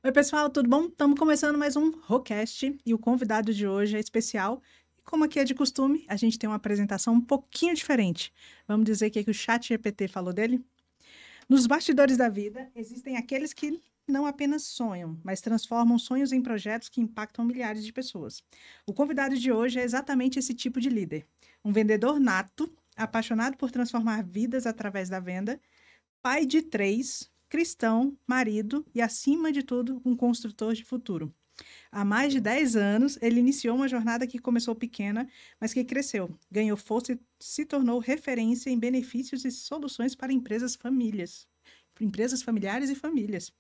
Oi, pessoal, tudo bom? Estamos começando mais um Rocast e o convidado de hoje é especial. E como aqui é de costume, a gente tem uma apresentação um pouquinho diferente. Vamos dizer que o ChatGPT falou dele? Nos bastidores da vida, existem aqueles que não apenas sonham, mas transformam sonhos em projetos que impactam milhares de pessoas. O convidado de hoje é exatamente esse tipo de líder. Um vendedor nato, apaixonado por transformar vidas através da venda, pai de 3, cristão, marido e, acima de tudo, um construtor de futuro. Há mais de 10 anos, ele iniciou uma jornada que começou pequena, mas que cresceu, ganhou força e se tornou referência em benefícios e soluções para empresas familiares e famílias.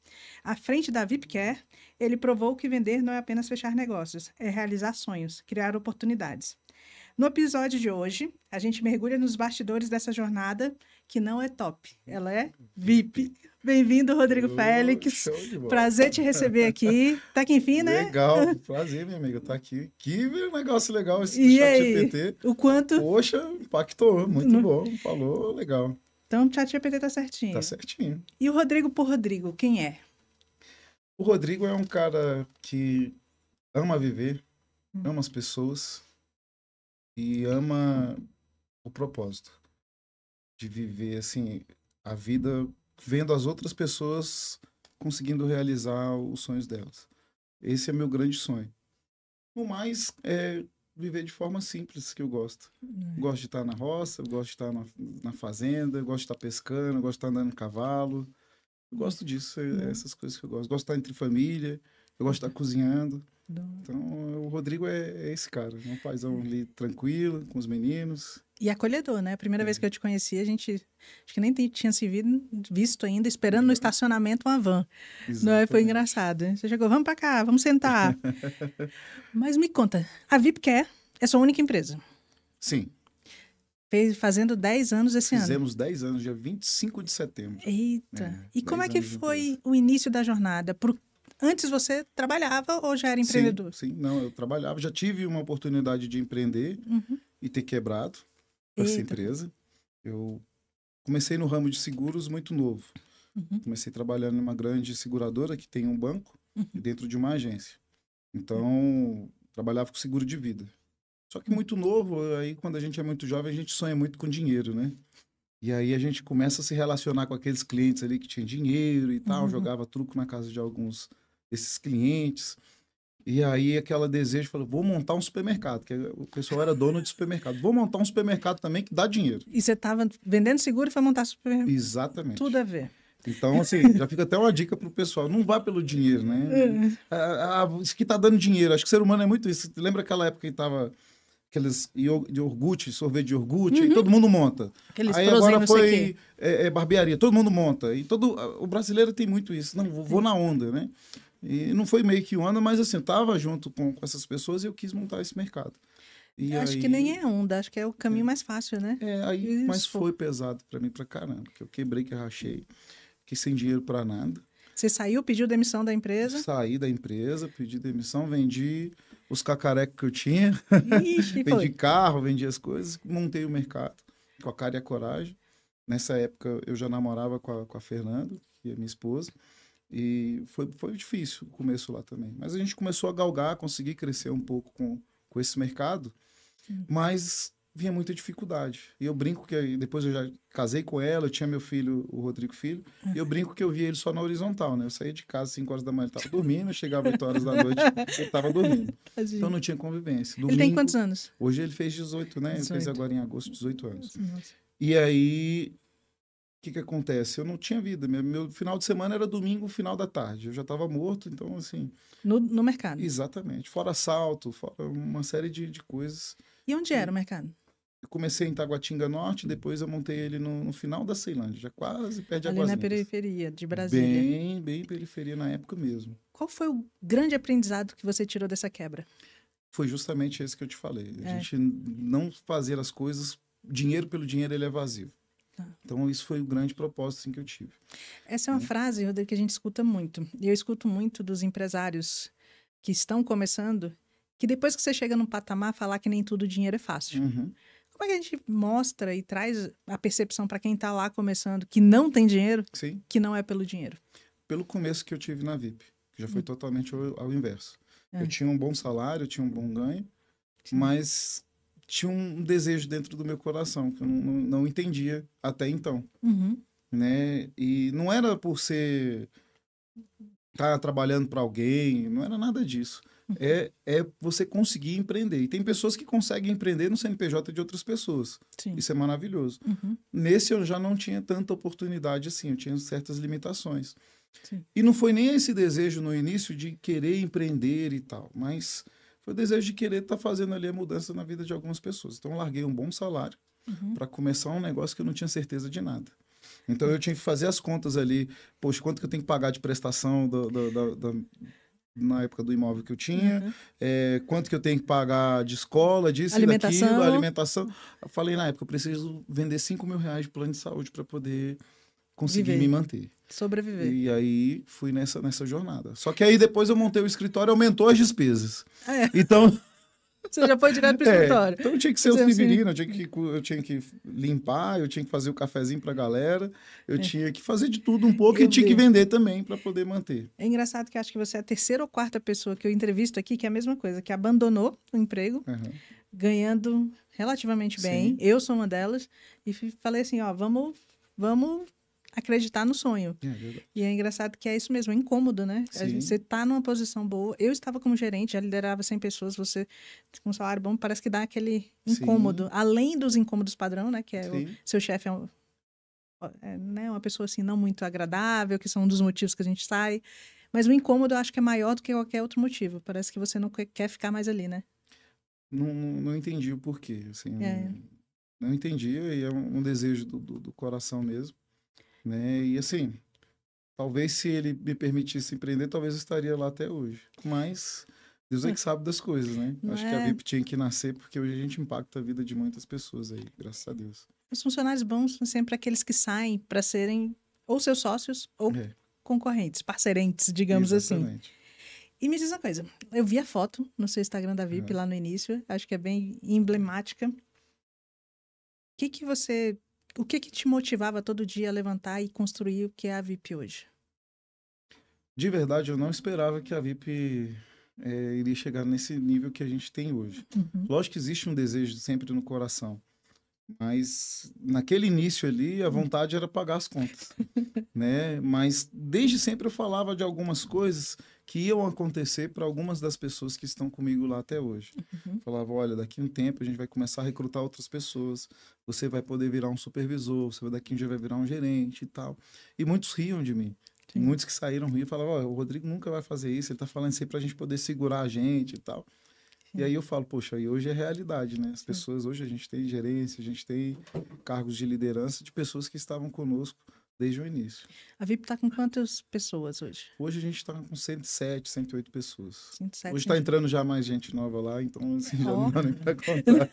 À frente da VIPCare, ele provou que vender não é apenas fechar negócios, é realizar sonhos, criar oportunidades. No episódio de hoje, a gente mergulha nos bastidores dessa jornada que não é top, ela é VIP. Bem-vindo, Rodrigo Félix. Show de bola. Prazer te receber aqui. Tá aqui, enfim, né? Legal, prazer, minha amiga, tá aqui. Que negócio legal esse do E aí, ChatGPT. o quanto? Poxa, impactou, muito bom, falou, legal. Então, o ChatGPT tá certinho. Tá certinho. E o Rodrigo por Rodrigo, quem é? O Rodrigo é um cara que ama viver, ama as pessoas e ama o propósito de viver, assim, a vida vendo as outras pessoas conseguindo realizar os sonhos delas. Esse é meu grande sonho. O mais é viver de forma simples, que eu gosto. Gosto de estar na roça, eu gosto de estar na fazenda, eu gosto de estar pescando, eu gosto de estar andando em cavalo. Eu gosto disso, essas coisas que eu gosto. Gosto de estar entre família, eu gosto de estar cozinhando. Então, o Rodrigo é esse cara, um paizão ali tranquilo, com os meninos. E acolhedor, né? A primeira vez que eu te conheci, a gente acho que nem tinha se visto ainda, esperando no estacionamento uma van. Não é? Foi engraçado. Hein? Você chegou, vamos pra cá, vamos sentar. Mas me conta, a VIPCare é sua única empresa? Sim. Fazendo 10 anos esse ano. Fizemos 10 anos, dia 25 de setembro. Eita! E como é que foi o início da jornada? Antes você trabalhava ou já era empreendedor? Sim, não, eu trabalhava. Já tive uma oportunidade de empreender e ter quebrado essa empresa. Eu comecei no ramo de seguros muito novo. Comecei trabalhando numa grande seguradora que tem um banco dentro de uma agência. Então, trabalhava com seguro de vida. Só que muito novo, aí quando a gente é muito jovem, a gente sonha muito com dinheiro, né? E aí a gente começa a se relacionar com aqueles clientes ali que tinham dinheiro e tal, jogava truco na casa de alguns desses clientes. E aí aquela desejo, falou, vou montar um supermercado, que o pessoal era dono de supermercado. Vou montar um supermercado também que dá dinheiro. E você estava vendendo seguro e foi montar supermercado? Exatamente. Tudo a ver. Então, assim, já fica até uma dica pro pessoal, não vá pelo dinheiro, né? Isso que tá dando dinheiro, acho que o ser humano é muito isso. Lembra aquela época que tava aqueles de iogurte, sorvete de iogurte, aí todo mundo monta. Aqueles aí agora foi barbearia, todo mundo monta. E o brasileiro tem muito isso, não, vou na onda, né? E não foi meio que onda, mas assim, eu tava junto com essas pessoas e eu quis montar esse mercado. E acho que nem é onda, acho que é o caminho mais fácil, né? Mas foi pesado pra mim pra caramba, porque eu quebrei, que eu rachei, fiquei sem dinheiro pra nada. Você saiu, pediu demissão da empresa? Saí da empresa, pedi demissão, vendi os cacarecos que eu tinha, vendi carro, vendi as coisas, montei o mercado com a cara e a coragem. Nessa época eu já namorava com a Fernanda, que é minha esposa, e foi difícil o começo lá também. Mas a gente começou a galgar, conseguir crescer um pouco com esse mercado, mas vinha muita dificuldade. E eu brinco que depois eu já casei com ela, eu tinha meu filho, o Rodrigo Filho, e eu brinco que eu via ele só na horizontal, né? Eu saía de casa às 5 horas da manhã, ele estava dormindo, eu chegava 8 horas da noite, ele estava dormindo. Então não tinha convivência. Domingo, ele tem quantos anos? Hoje ele fez 18, né? 18. Ele fez agora em agosto 18 anos. Nossa. E aí, o que acontece? Eu não tinha vida. Meu final de semana era domingo, final da tarde. Eu já estava morto, então assim... No mercado? Exatamente. Fora assalto, fora uma série de coisas. E onde era o mercado? Eu comecei em Taguatinga Norte, depois eu montei ele no final da Ceilândia, já quase perto de Águas Ali na Lindas. periferia de Brasília. Bem periferia na época mesmo. Qual foi o grande aprendizado que você tirou dessa quebra? Foi justamente esse que eu te falei. A gente não fazer as coisas, dinheiro pelo dinheiro, ele é vazio. Então, isso foi o grande propósito assim, que eu tive. Essa é uma frase, Rodrigo, que a gente escuta muito. E eu escuto muito dos empresários que estão começando, que depois que você chega num patamar, falar que nem tudo dinheiro é fácil. Como é que a gente mostra e traz a percepção para quem está lá começando, que não tem dinheiro, Sim. que não é pelo dinheiro? Pelo começo que eu tive na VIP. que já foi totalmente ao inverso. Eu tinha um bom salário, eu tinha um bom ganho, mas tinha um desejo dentro do meu coração que eu não entendia até então, né? E não era por estar trabalhando para alguém, não era nada disso. É você conseguir empreender. E tem pessoas que conseguem empreender no CNPJ de outras pessoas. Sim. Isso é maravilhoso. Nesse eu já não tinha tanta oportunidade assim, eu tinha certas limitações. Sim. E não foi nem esse desejo no início de querer empreender e tal, mas foi o desejo de querer estar fazendo ali a mudança na vida de algumas pessoas. Então eu larguei um bom salário para começar um negócio que eu não tinha certeza de nada. Então eu tinha que fazer as contas ali, poxa, quanto que eu tenho que pagar de prestação na época do imóvel que eu tinha, quanto que eu tenho que pagar de escola, disso e daquilo, alimentação. Eu falei na época, eu preciso vender R$5.000 de plano de saúde para poder conseguir me manter. Sobreviver. E aí fui nessa jornada. Só que aí depois eu montei o escritório, aumentou as despesas. Então... Você já foi direto para o escritório. Então eu tinha que ser o Severino, eu tinha que limpar, eu tinha que fazer o cafezinho para a galera, eu tinha que fazer de tudo um pouco e tinha que vender também para poder manter. É engraçado que acho que você é a terceira ou quarta pessoa que eu entrevisto aqui que é a mesma coisa, que abandonou o emprego, ganhando relativamente bem. Eu sou uma delas e falei assim, ó, vamos acreditar no sonho. E é engraçado que é isso mesmo, é incômodo, né? Você tá numa posição boa. Eu estava como gerente, já liderava 100 pessoas, você com um salário bom, parece que dá aquele incômodo. Além dos incômodos padrão, né? Que é o seu chefe né, uma pessoa assim não muito agradável, que são um dos motivos que a gente sai. Mas o incômodo eu acho que é maior do que qualquer outro motivo. Parece que você não quer ficar mais ali, né? Não entendi o porquê. Assim, não entendi, e é um desejo do coração mesmo. Né? E assim, talvez se ele me permitisse empreender, talvez eu estaria lá até hoje. Mas Deus é que sabe das coisas, né? Acho que a VIP tinha que nascer, porque hoje a gente impacta a vida de muitas pessoas aí, graças a Deus. Os funcionários bons são sempre aqueles que saem para serem ou seus sócios ou concorrentes, parceirentes, digamos assim. E me diz uma coisa, eu vi a foto no seu Instagram da VIP lá no início, acho que é bem emblemática. O que te motivava todo dia a levantar e construir o que é a VIP hoje? De verdade, eu não esperava que a VIP iria chegar nesse nível que a gente tem hoje. Lógico que existe um desejo sempre no coração, mas naquele início ali, a vontade era pagar as contas, né? Mas desde sempre eu falava de algumas coisas que iam acontecer para algumas das pessoas que estão comigo lá até hoje. Falava, olha, daqui a um tempo a gente vai começar a recrutar outras pessoas, você vai poder virar um supervisor, daqui a um dia vai virar um gerente e tal. E muitos riam de mim. Muitos que saíram riam e falavam, o Rodrigo nunca vai fazer isso, ele tá falando isso aí pra gente poder segurar a gente e tal. E aí eu falo, poxa, e hoje é realidade, né? As pessoas, hoje a gente tem gerência, a gente tem cargos de liderança de pessoas que estavam conosco desde o início. A VIP está com quantas pessoas hoje? Hoje a gente está com 107, 108 pessoas. 107, hoje está entrando já mais gente nova lá, então assim, já não dá nem para contar.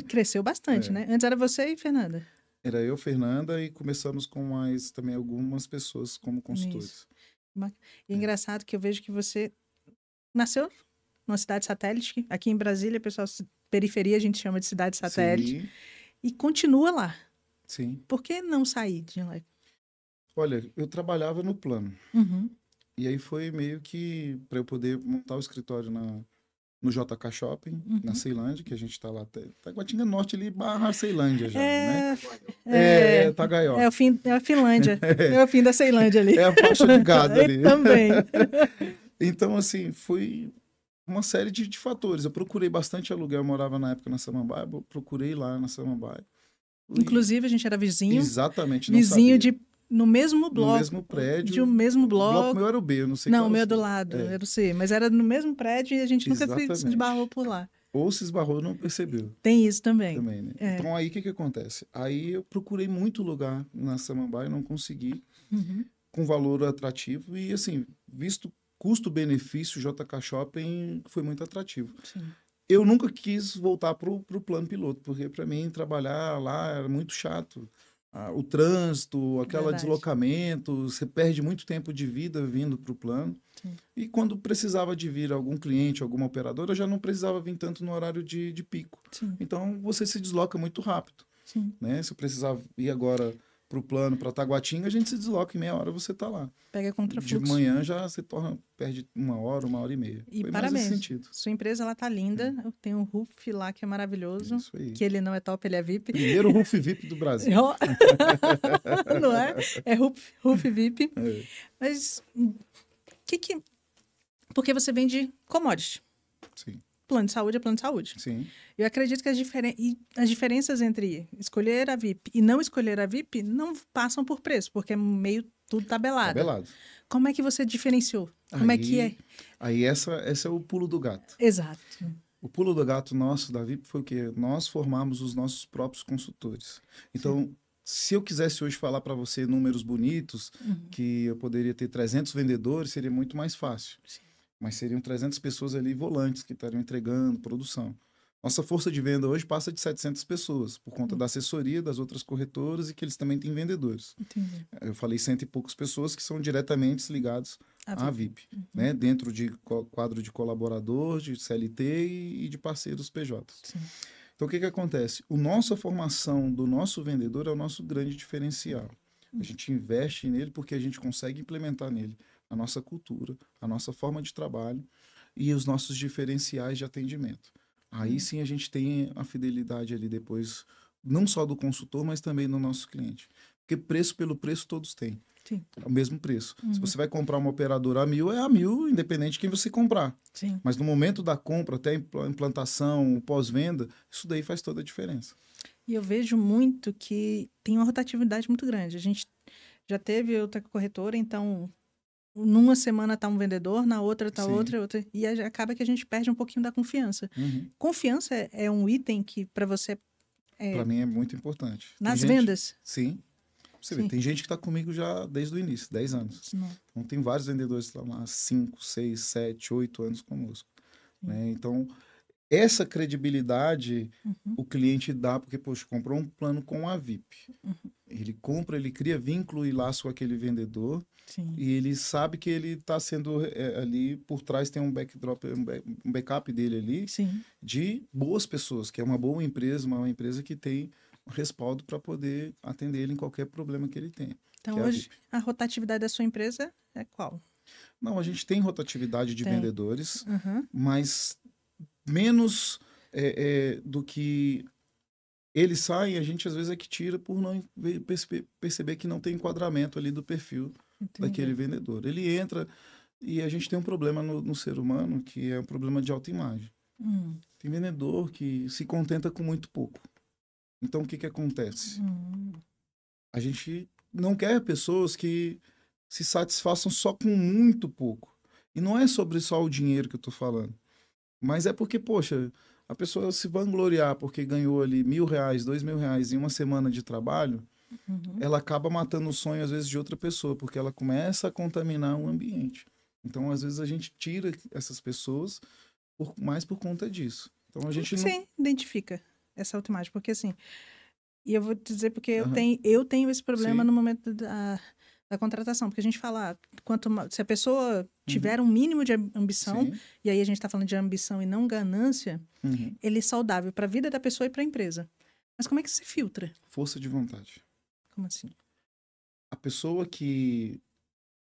Cresceu bastante, né? Antes era você e Fernanda. Era eu, Fernanda, e começamos com mais também algumas pessoas como consultores. E é engraçado que eu vejo que você nasceu numa cidade satélite. Aqui em Brasília, pessoal, periferia a gente chama de cidade satélite. Sim. E continua lá. Sim. Por que não sair de lá? Olha, eu trabalhava no plano. E aí foi meio que para eu poder montar o escritório no JK Shopping, na Ceilândia, que a gente está lá, Taguatinga Norte ali, barra Ceilândia já, né? Tagaió. É a Finlândia, é o fim da Ceilândia ali. É a faixa de gado ali. Também. Então, assim, foi uma série de fatores. Eu procurei bastante aluguel, eu morava na época na Samambaia, procurei lá na Samambaia. Inclusive, a gente era vizinho. Exatamente, vizinho no mesmo bloco. No mesmo prédio. De um mesmo bloco. O bloco meu era o B, eu não sei qual. Não, o meu é do lado, era o C. Mas era no mesmo prédio e a gente nunca se esbarrou por lá. Ou se esbarrou, não percebeu. Tem isso também. Né? Então, aí o que acontece? Aí eu procurei muito lugar na Samambaia, não consegui, com valor atrativo. E, assim, visto custo-benefício, JK Shopping foi muito atrativo. Sim. Eu nunca quis voltar para o plano piloto, porque para mim trabalhar lá era muito chato. O trânsito, aquele deslocamento, você perde muito tempo de vida vindo para o plano. Sim. E quando precisava de vir algum cliente, alguma operadora, eu já não precisava vir tanto no horário de pico. Sim. Então, você se desloca muito rápido. Sim. Né? Se eu precisava ir agora pro plano, para Taguatinga, a gente se desloca em meia hora, você tá lá. Pega contrafluxo. De manhã já você perde 1 hora e meia. E Foi parabéns. mais nesse sentido. Sua empresa, ela tá linda. Eu tenho um Ruf lá que é maravilhoso. Isso aí. Que ele não é top, ele é VIP. Primeiro Ruf VIP do Brasil. Não é? É Ruf VIP. É. Mas porque você vende commodity. Sim, Plano de saúde é plano de saúde. sim. Eu acredito que as diferenças entre escolher a VIP e não escolher a VIP não passam por preço, porque é meio tudo tabelado. Tabelado. Como é que você diferenciou? Como é que é? Aí esse é o pulo do gato. Exato. O pulo do gato nosso da VIP foi o quê? Nós formamos os nossos próprios consultores. Então, se eu quisesse hoje falar para você números bonitos, que eu poderia ter 300 vendedores, seria muito mais fácil. Sim. Mas seriam 300 pessoas ali volantes que estariam entregando produção. Nossa força de venda hoje passa de 700 pessoas, por conta da assessoria das outras corretoras e que eles também têm vendedores. Entendi. Eu falei 100 e poucas pessoas que são diretamente ligados à VIP, Uhum. né? Dentro de quadro de colaborador, de CLT e de parceiros PJ. Sim. Então, o que acontece? A formação do nosso vendedor é o nosso grande diferencial. A gente investe nele porque a gente consegue implementar nele a nossa cultura, a nossa forma de trabalho e os nossos diferenciais de atendimento. Aí sim a gente tem a fidelidade ali depois, não só do consultor, mas também do nosso cliente. Porque preço pelo preço todos têm. Sim. É o mesmo preço. Se você vai comprar uma operadora a 1.000, é a 1.000, independente de quem você comprar. Sim. Mas no momento da compra, até a implantação, pós-venda, isso daí faz toda a diferença. E eu vejo muito que tem uma rotatividade muito grande. A gente já teve outra corretora, então numa semana está um vendedor, na outra está outra, e acaba que a gente perde um pouquinho da confiança. Confiança é um item que para você... Para mim é muito importante. Nas vendas? Sim. Você vê, tem gente que está comigo já desde o início, 10 anos. Então, tem vários vendedores que estão lá 5, 6, 7, 8 anos conosco. Né? Então, essa credibilidade o cliente dá, porque, poxa, comprou um plano com a VIP. Ele compra, ele cria vínculo e laço com aquele vendedor. Sim. E ele sabe que ele está sendo ali, por trás tem um backdrop, um backup dele ali, Sim. de boas pessoas, que é uma boa empresa, uma empresa que tem respaldo para poder atender ele em qualquer problema que ele tenha. Então, hoje, a rotatividade da sua empresa é qual? Não, a gente tem rotatividade de vendedores, mas menos do que eles saem, a gente às vezes é que tira por não perceber que não tem enquadramento ali do perfil daquele vendedor. Ele entra e a gente tem um problema no ser humano, que é um problema de autoimagem. Tem vendedor que se contenta com muito pouco. Então, o que acontece? A gente não quer pessoas que se satisfaçam só com muito pouco. E não é sobre só o dinheiro que eu estou falando. Mas é porque, poxa, a pessoa se vangloriar porque ganhou ali R$1.000, R$2.000 em uma semana de trabalho, ela acaba matando o sonho, às vezes, de outra pessoa, porque ela começa a contaminar o ambiente. Então, às vezes, a gente tira essas pessoas mais por conta disso. Então, a gente Você identifica essa autoimagem? Porque, assim, e eu vou te dizer porque eu tenho esse problema no momento da contratação, porque a gente fala, se a pessoa tiver um mínimo de ambição, e aí a gente está falando de ambição e não ganância, ele é saudável para a vida da pessoa e para a empresa. Mas como é que se filtra? Força de vontade. Como assim? A pessoa que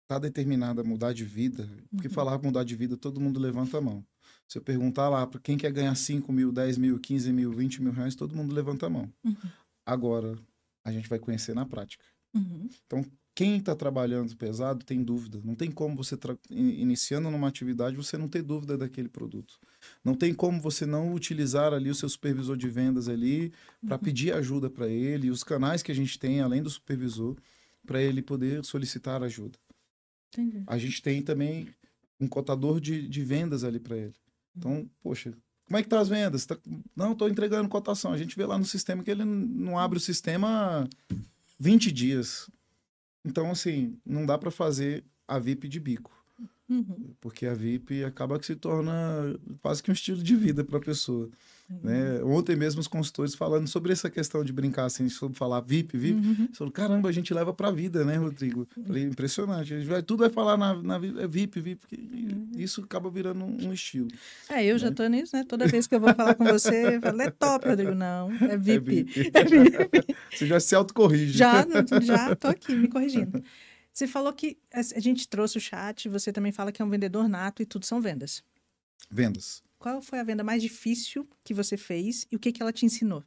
está determinada a mudar de vida, porque falar mudar de vida, todo mundo levanta a mão. Se eu perguntar lá para quem quer ganhar 5 mil, 10 mil, 15 mil, 20 mil reais, todo mundo levanta a mão. Agora, a gente vai conhecer na prática. Então, quem está trabalhando pesado tem dúvida. Não tem como você, iniciando numa atividade, você não ter dúvida daquele produto. Não tem como você não utilizar ali o seu supervisor de vendas ali para pedir ajuda para ele, e os canais que a gente tem, além do supervisor, para ele poder solicitar ajuda. Entendi. A gente tem também um cotador de vendas ali para ele. Então, poxa, como é que tá as vendas? Não, estou entregando cotação. A gente vê lá no sistema que ele não abre o sistema há 20 dias. Então, assim, não dá para fazer a VIP de bico. Porque a VIP acaba que se torna quase que um estilo de vida para a pessoa. Né? Ontem mesmo os consultores falando sobre essa questão de brincar, assim, sobre falar VIP. Eles falaram, caramba, a gente leva para a vida, né, Rodrigo? Falei, impressionante. Tudo vai falar na VIP. isso acaba virando um estilo. Eu já tô nisso, né? Toda vez que eu vou falar com você, eu falo, é top, Rodrigo. Não, é VIP. É VIP. Você já se autocorrige. Já tô aqui me corrigindo. Você falou que a gente trouxe o chat, você também fala que é um vendedor nato e tudo são vendas. Vendas. Qual foi a venda mais difícil que você fez e o que ela te ensinou?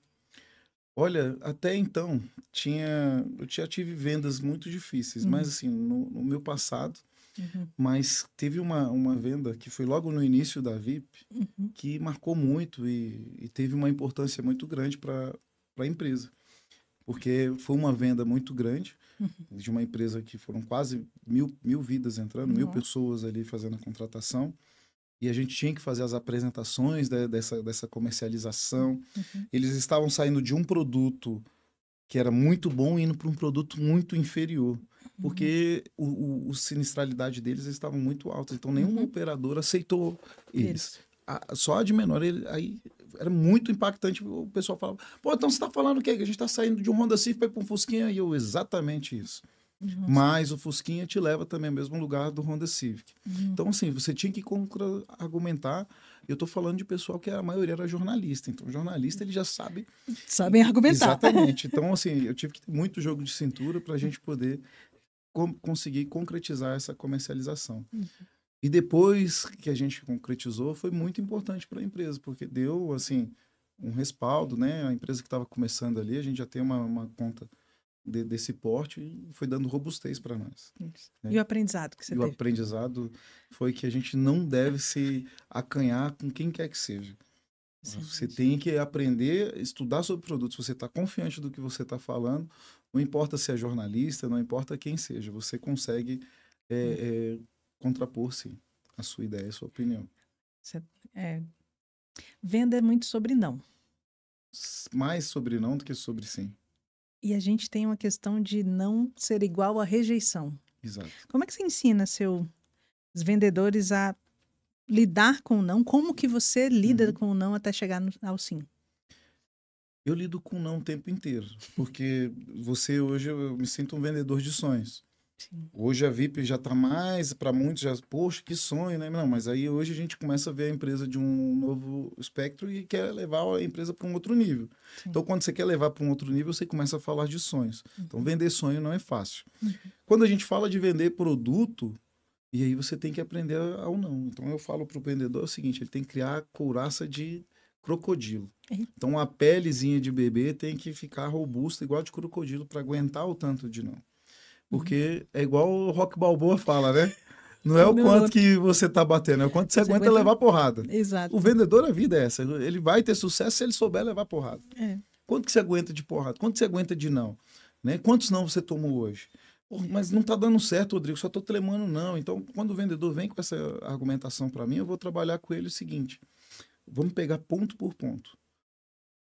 Olha, até então, eu já tive vendas muito difíceis, mas assim, no meu passado, mas teve uma venda que foi logo no início da VIP, que marcou muito e teve uma importância muito grande para a empresa. Porque foi uma venda muito grande, de uma empresa que foram quase mil vidas entrando, 1000 pessoas ali fazendo a contratação. E a gente tinha que fazer as apresentações dessa comercialização. Eles estavam saindo de um produto que era muito bom e indo para um produto muito inferior. Porque a sinistralidade deles estavam muito altas. Então, nenhuma operadora aceitou eles. Só a de menor. Aí era muito impactante. O pessoal falava, pô, então você está falando o quê? Que a gente está saindo de um Honda Civic para um Fusquinha? E eu, exatamente isso. Mas o Fusquinha te leva também ao mesmo lugar do Honda Civic. Então, assim, você tinha que argumentar. Eu estou falando de pessoal que a maioria era jornalista. Então, o jornalista, ele já sabe... Sabem argumentar. Exatamente. Então, assim, eu tive que ter muito jogo de cintura para a gente poder conseguir concretizar essa comercialização. E depois que a gente concretizou, foi muito importante para a empresa, porque deu, assim, um respaldo, né? A empresa que estava começando ali, a gente já tem uma conta desse porte e foi dando robustez para nós. Né? E o aprendizado que você teve? O aprendizado foi que a gente não deve se acanhar com quem quer que seja. Sim, você tem que aprender, estudar sobre produtos. Você está confiante do que você está falando, não importa se é jornalista, não importa quem seja, você consegue contrapor, sim, a sua ideia, a sua opinião. Venda é muito sobre não. Mais sobre não do que sobre sim. E a gente tem uma questão de não ser igual à rejeição. Exato. Como é que você ensina seus vendedores a lidar com o não? Como que você lida com o não até chegar ao sim? Eu lido com o não o tempo inteiro. Porque hoje eu me sinto um vendedor de sonhos. Sim. Hoje a VIP já está mais, para muitos, poxa, que sonho, né? Não, mas aí hoje a gente começa a ver a empresa de um novo espectro e quer levar a empresa para um outro nível. Sim. Então, quando você quer levar para um outro nível, você começa a falar de sonhos. Então, vender sonho não é fácil. Quando a gente fala de vender produto, e aí você tem que aprender ao não. Então, eu falo para o vendedor o seguinte, ele tem que criar a couraça de crocodilo. Então, a pelezinha de bebê tem que ficar robusta, igual de crocodilo, para aguentar o tanto de não. Porque é igual o Rock Balboa fala, né? Não é o quanto que você tá batendo, é o quanto você aguenta levar porrada. Exato. O vendedor, a vida é essa. Ele vai ter sucesso se ele souber levar porrada. Quanto que você aguenta de porrada? Quanto você aguenta de não? Né? Quantos não você tomou hoje? Mas não tá dando certo, Rodrigo, só tô tremando não. Então, quando o vendedor vem com essa argumentação para mim, eu vou trabalhar com ele o seguinte. Vamos pegar ponto por ponto.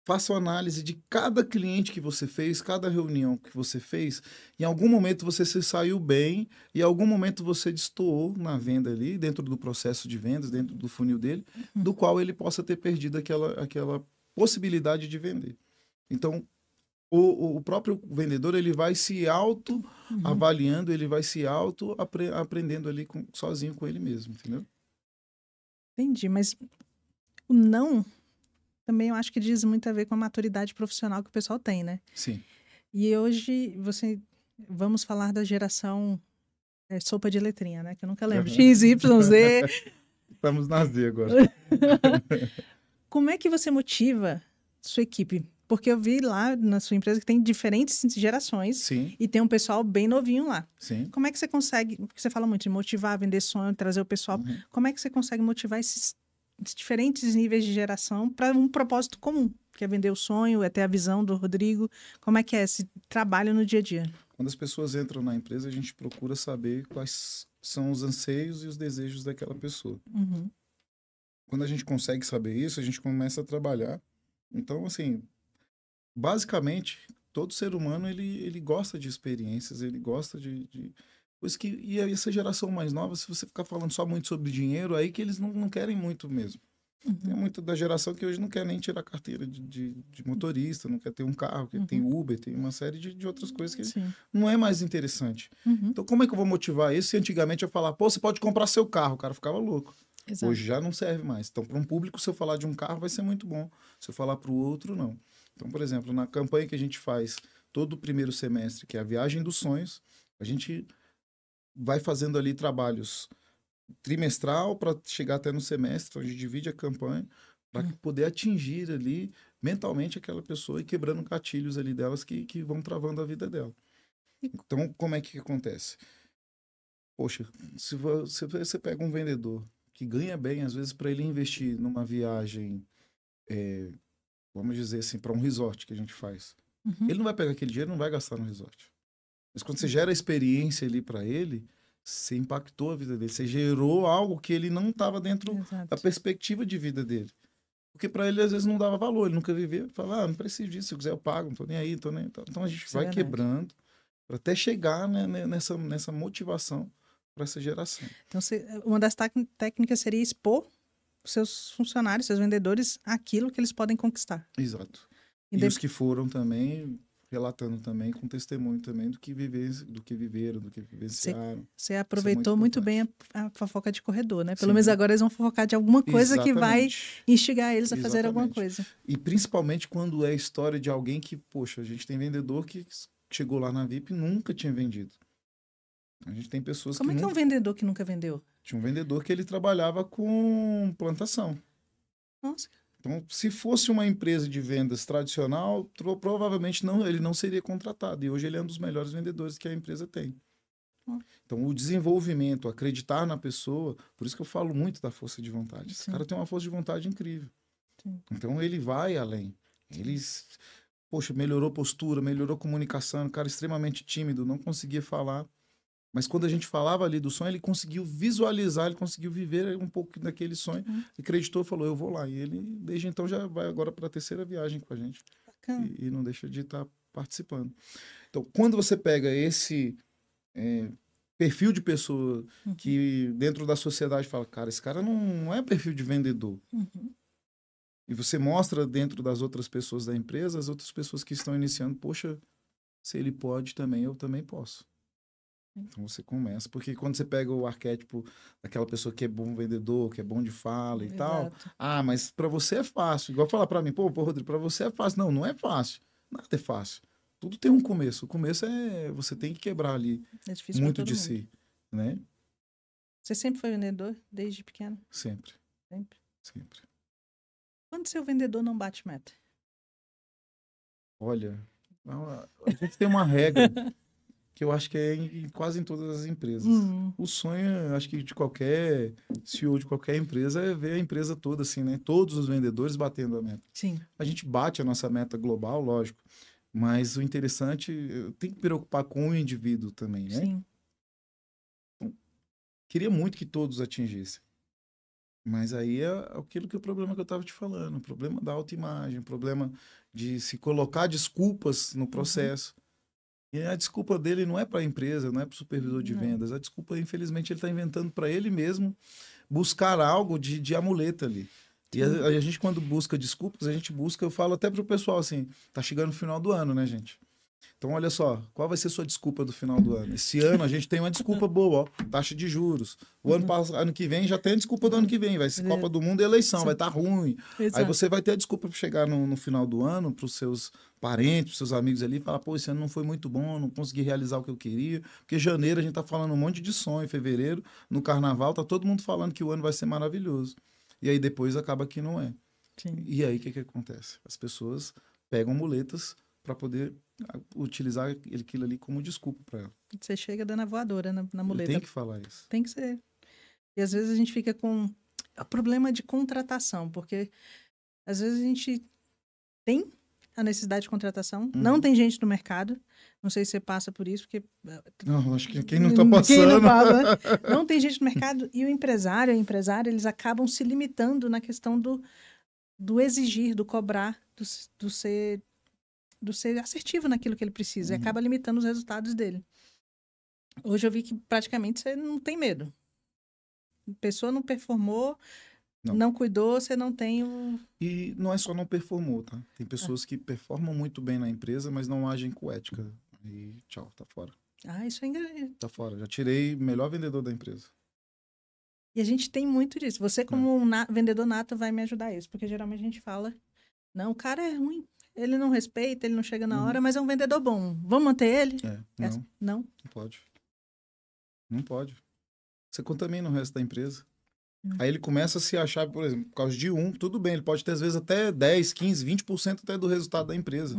Faça uma análise de cada cliente que você fez, cada reunião que você fez. Em algum momento você se saiu bem e em algum momento você destoou na venda ali, dentro do processo de vendas, dentro do funil dele, do qual ele possa ter perdido aquela possibilidade de vender. Então, o próprio vendedor ele vai se auto-avaliando, ele vai se auto-aprendendo ali sozinho com ele mesmo, entendeu? Entendi, mas o não... também eu acho que diz muito a ver com a maturidade profissional que o pessoal tem, né? Sim. E hoje, vamos falar da geração sopa de letrinha, né? Que eu nunca lembro. X, Y, Z. Estamos na Z agora. Como é que você motiva sua equipe? Porque eu vi lá na sua empresa que tem diferentes gerações. Sim. E tem um pessoal bem novinho lá. Sim. Como é que você consegue... Porque você fala muito de motivar, vender sonho, trazer o pessoal. Como é que você consegue motivar esses diferentes níveis de geração para um propósito comum, que é vender o sonho, é ter a visão do Rodrigo? Como é que é esse trabalho no dia a dia? Quando as pessoas entram na empresa, a gente procura saber quais são os anseios e os desejos daquela pessoa. Quando a gente consegue saber isso, a gente começa a trabalhar. Então, assim, basicamente, todo ser humano, ele gosta de experiências, ele gosta de... E essa geração mais nova, se você ficar falando só muito sobre dinheiro, aí que eles não querem muito mesmo. Tem muito da geração que hoje não quer nem tirar carteira de motorista, não quer ter um carro, que tem Uber, tem uma série de outras coisas que Sim. não é mais interessante. Uhum. Então, como é que eu vou motivar isso se antigamente eu falar, pô, você pode comprar seu carro, o cara ficava louco. Exato. Hoje já não serve mais. Então, para um público, se eu falar de um carro, vai ser muito bom. Se eu falar para o outro, não. Então, por exemplo, na campanha que a gente faz todo o primeiro semestre, que é a Viagem dos Sonhos, a gente vai fazendo ali trabalhos trimestral para chegar até no semestre, a gente divide a campanha para poder atingir ali mentalmente aquela pessoa e quebrando gatilhos ali delas que vão travando a vida dela. Então, como é que acontece? Poxa, se você pega um vendedor que ganha bem, às vezes, para ele investir numa viagem, vamos dizer assim, para um resort que a gente faz, ele não vai pegar aquele dinheiro e não vai gastar no resort. Mas quando você gera a experiência ali para ele, você impactou a vida dele, você gerou algo que ele não estava dentro da perspectiva de vida dele. Porque para ele, às vezes, não dava valor, ele nunca vivia, fala, não preciso disso, se eu quiser eu pago, não tô nem aí, tô nem... Então a gente vai quebrando para até chegar, né, nessa motivação para essa geração. Então, uma das técnicas seria expor os seus funcionários, seus vendedores, aquilo que eles podem conquistar. Exato. E os que foram também, relatando também, com testemunho também do que viveram, do que vivenciaram. Você aproveitou muito bem a fofoca de corredor, né? Pelo menos agora eles vão fofocar de alguma coisa que vai instigar eles a fazer alguma coisa. E principalmente quando é a história de alguém que, poxa, a gente tem vendedor que chegou lá na VIP e nunca tinha vendido. A gente tem pessoas Como é que é um vendedor que nunca vendeu? Tinha um vendedor que ele trabalhava com plantação. Nossa. Então, se fosse uma empresa de vendas tradicional, provavelmente ele não seria contratado. E hoje ele é um dos melhores vendedores que a empresa tem. Então, o desenvolvimento, acreditar na pessoa, por isso que eu falo muito da força de vontade. Esse cara tem uma força de vontade incrível. Sim. Então, ele vai além. Poxa, melhorou postura, melhorou comunicação, um cara extremamente tímido, não conseguia falar. Mas quando a gente falava ali do sonho, ele conseguiu visualizar, ele conseguiu viver um pouco daquele sonho. Acreditou, falou, eu vou lá. E ele, desde então, já vai agora para a terceira viagem com a gente. E não deixa de estar participando. Então, quando você pega esse perfil de pessoa que dentro da sociedade fala, cara, esse cara não é perfil de vendedor. E você mostra dentro das outras pessoas da empresa, as outras pessoas que estão iniciando, poxa, se ele pode também, eu também posso. Então você começa, porque quando você pega o arquétipo daquela pessoa que é bom vendedor, que é bom de fala e tal, mas para você é fácil. Igual falar para mim, pô, Rodrigo, para você é fácil. Não é fácil. Nada é fácil. Tudo tem um começo. O começo você tem que quebrar ali muito de si, né? Você sempre foi vendedor desde pequeno? Sempre. Sempre. Quando seu vendedor não bate meta? Olha, a gente tem uma regra que eu acho que é quase em todas as empresas. O sonho, acho que de qualquer CEO de qualquer empresa é ver a empresa toda assim, né? Todos os vendedores batendo a meta. Sim. A gente bate a nossa meta global, lógico, mas o interessante, tem que me preocupar com o indivíduo também, né? Sim. Então, queria muito que todos atingissem. Mas aí é aquilo que é o problema que eu estava te falando, o problema da autoimagem, o problema de se colocar desculpas no processo. E a desculpa dele não é para a empresa, não é para o supervisor de vendas. A desculpa, infelizmente, ele está inventando para ele mesmo buscar algo de amuleta ali. E a gente, quando busca desculpas, eu falo até para o pessoal assim, tá chegando o final do ano, né, gente? Então, olha só, qual vai ser a sua desculpa do final do ano? Esse ano a gente tem uma desculpa boa, ó, taxa de juros. O ano que vem já tem a desculpa do ano que vem, vai ser Copa do Mundo e eleição, vai estar ruim. Aí você vai ter a desculpa para chegar no final do ano, para os seus parentes, para os seus amigos ali, e falar, pô, esse ano não foi muito bom, não consegui realizar o que eu queria. Porque janeiro a gente tá falando um monte de sonho, fevereiro, no carnaval, tá todo mundo falando que o ano vai ser maravilhoso. E aí depois acaba que não é. Sim. E aí o que acontece? As pessoas pegam muletas para poder utilizar aquilo ali como desculpa para ela. Você chega dando a voadora na muleta. Tem que falar isso. Tem que ser. E às vezes a gente fica com o problema de contratação, porque às vezes a gente tem a necessidade de contratação, não tem gente no mercado, não sei se você passa por isso, porque... Não, acho que quem não está passando... Quem não passa, né? Não tem gente no mercado, e o empresário, a empresária, eles acabam se limitando na questão do exigir, do cobrar, do ser assertivo naquilo que ele precisa, e acaba limitando os resultados dele. Hoje eu vi que praticamente você não tem medo. A pessoa não performou, Não cuidou, você não tem o... E não é só não performou, tá? Tem pessoas que performam muito bem na empresa, mas não agem com ética. E tchau, tá fora. Isso é engraçado. Tá fora. Já tirei o melhor vendedor da empresa. E a gente tem muito disso. Você, como vendedor nato, vai me ajudar isso. Porque geralmente a gente fala, não, o cara é ruim. Ele não respeita, ele não chega na hora, mas é um vendedor bom. Vamos manter ele? Não. Não? Não pode. Não pode. Você contamina o resto da empresa. Aí ele começa a se achar, por exemplo, por causa de tudo bem, ele pode ter às vezes até 10, 15, 20% até do resultado da empresa.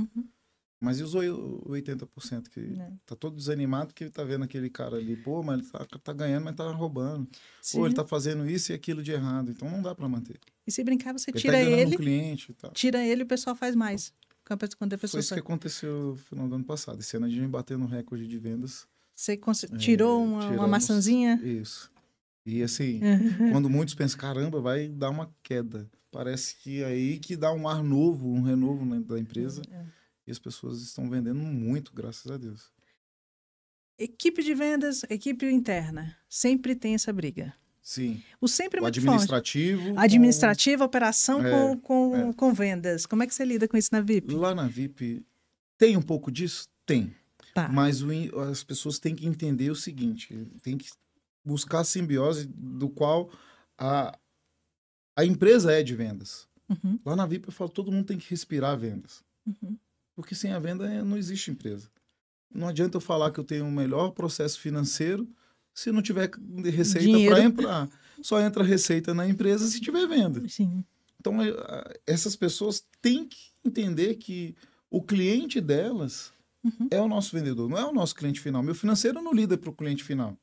Mas e os 80% que tá todo desanimado que tá vendo aquele cara ali, pô, mas ele tá ganhando, mas tá roubando. Sim. Pô, ele tá fazendo isso e aquilo de errado, então não dá para manter. E se brincar, você ele tira tá ele, cliente, tá. tira ele e o pessoal faz mais. Quando a pessoa Foi isso que aconteceu no final do ano passado. Esse ano a gente bateu no recorde de vendas. Você tirou uma maçãzinha? Isso. E assim, quando muitos pensam, caramba, vai dar uma queda. Parece que aí que dá um ar novo, um renovo da empresa. E as pessoas estão vendendo muito, graças a Deus. Equipe de vendas, equipe interna. Sempre tem essa briga. Sim. O sempre é muito administrativo. forte. Administrativo, operação com vendas. Como é que você lida com isso na VIP? Lá na VIP, tem um pouco disso? Tem. Tá. Mas as pessoas têm que entender o seguinte, tem que buscar a simbiose do qual a empresa é de vendas. Lá na VIP eu falo, todo mundo tem que respirar vendas. Porque sem a venda não existe empresa. Não adianta eu falar que eu tenho o melhor processo financeiro se não tiver receita para entrar. Só entra receita na empresa se tiver venda. Sim. Então, essas pessoas têm que entender que o cliente delas é o nosso vendedor, não é o nosso cliente final. Meu financeiro não lida para o cliente final.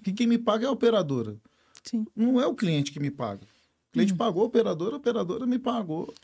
Que quem me paga é a operadora. Sim. Não é o cliente que me paga. O cliente pagou a operadora me pagou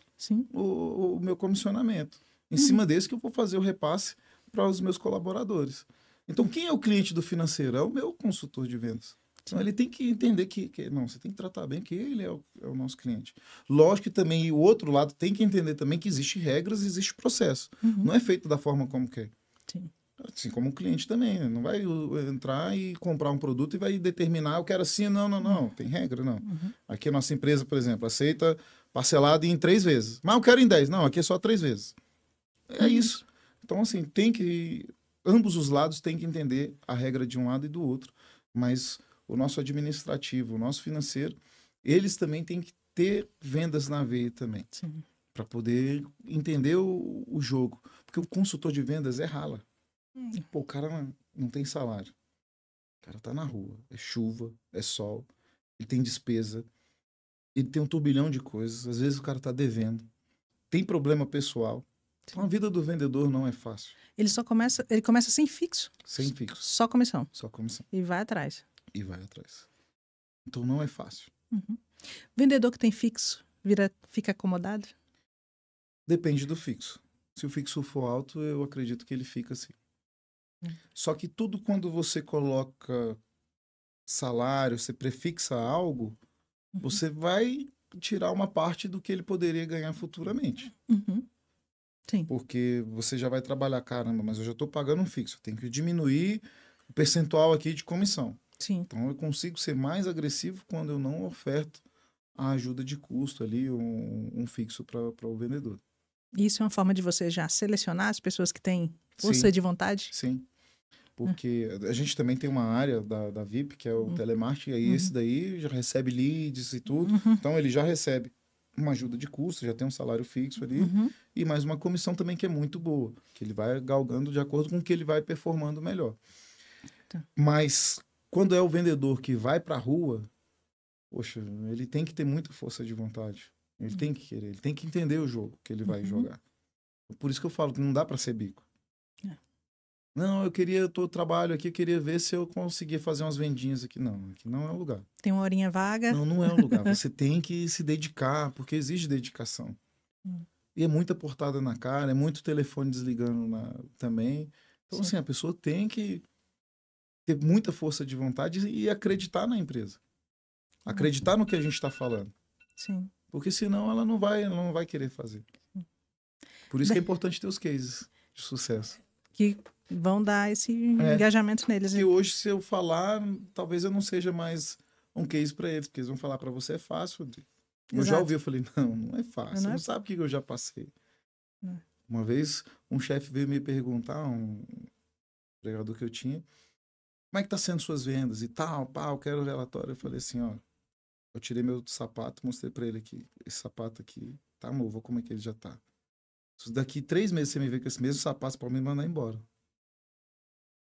o meu comissionamento. Em cima desse que eu vou fazer o repasse para os meus colaboradores. Então, quem é o cliente do financeiro? É o meu consultor de vendas. Então, ele tem que entender que não, você tem que tratar bem que ele é o nosso cliente. Lógico que também o outro lado tem que entender também que existem regras, existe processo. Não é feito da forma como quer. Sim. Assim como o cliente também. Né? Não vai entrar e comprar um produto e vai determinar, eu quero assim, não. Tem regra, não. Aqui a nossa empresa, por exemplo, aceita parcelado em 3 vezes. Mas eu quero em 10. Não, aqui é só 3 vezes. É isso. Então, assim, ambos os lados têm que entender a regra de um lado e do outro. Mas o nosso administrativo, o nosso financeiro, eles também têm que ter vendas na veia também. Para poder entender o jogo. Porque o consultor de vendas é rala. Pô, o cara não tem salário. O cara tá na rua. É chuva, é sol. Ele tem despesa. Ele tem um turbilhão de coisas. Às vezes o cara tá devendo. Tem problema pessoal. Então a vida do vendedor não é fácil. Ele começa sem fixo. Sem fixo. Só comissão. Só comissão. E vai atrás. Então não é fácil. Vendedor que tem fixo, fica acomodado? Depende do fixo. Se o fixo for alto, eu acredito que ele fica assim. Só que tudo quando você coloca salário, você prefixa algo, você vai tirar uma parte do que ele poderia ganhar futuramente. Sim. Porque você já vai trabalhar, caramba, mas eu já estou pagando um fixo, eu tenho que diminuir o percentual aqui de comissão. Sim. Então eu consigo ser mais agressivo quando eu não oferto a ajuda de custo ali, um fixo para o vendedor. Isso é uma forma de você já selecionar as pessoas que têm força de vontade? Sim. Porque a gente também tem uma área da VIP, que é o telemarketing, aí esse daí já recebe leads e tudo. Então ele já recebe uma ajuda de custo, já tem um salário fixo ali, e mais uma comissão também que é muito boa, que ele vai galgando de acordo com o que ele vai performando melhor. Mas quando é o vendedor que vai para a rua, poxa, ele tem que ter muita força de vontade. Ele tem que querer, ele tem que entender o jogo que ele vai jogar. Por isso que eu falo que não dá para ser bico. Não, eu trabalho aqui, eu queria ver se eu conseguia fazer umas vendinhas aqui. Não, aqui não é o lugar. Tem uma horinha vaga? Não é o lugar. Você tem que se dedicar, porque exige dedicação. E é muita portada na cara, é muito telefone desligando também. Então, assim, a pessoa tem que ter muita força de vontade e acreditar na empresa. Acreditar no que a gente está falando. Sim. Porque senão ela não vai querer fazer. Por isso que é importante ter os cases de sucesso. Que vão dar esse engajamento neles. E hoje, se eu falar, talvez eu não seja mais um case para eles, porque eles vão falar para você é fácil. Eu já ouvi, eu falei, não é fácil. Você Não é? não sabe o que eu já passei. Não. Uma vez, um chefe veio me perguntar, um empregador que eu tinha, como é que tá sendo suas vendas e tal, pá, eu quero o relatório. Eu falei assim, ó, eu tirei meu sapato, mostrei pra ele aqui, esse sapato aqui tá novo, como é que ele já tá. Se daqui 3 meses você me ver com esse mesmo sapato, pode me mandar embora.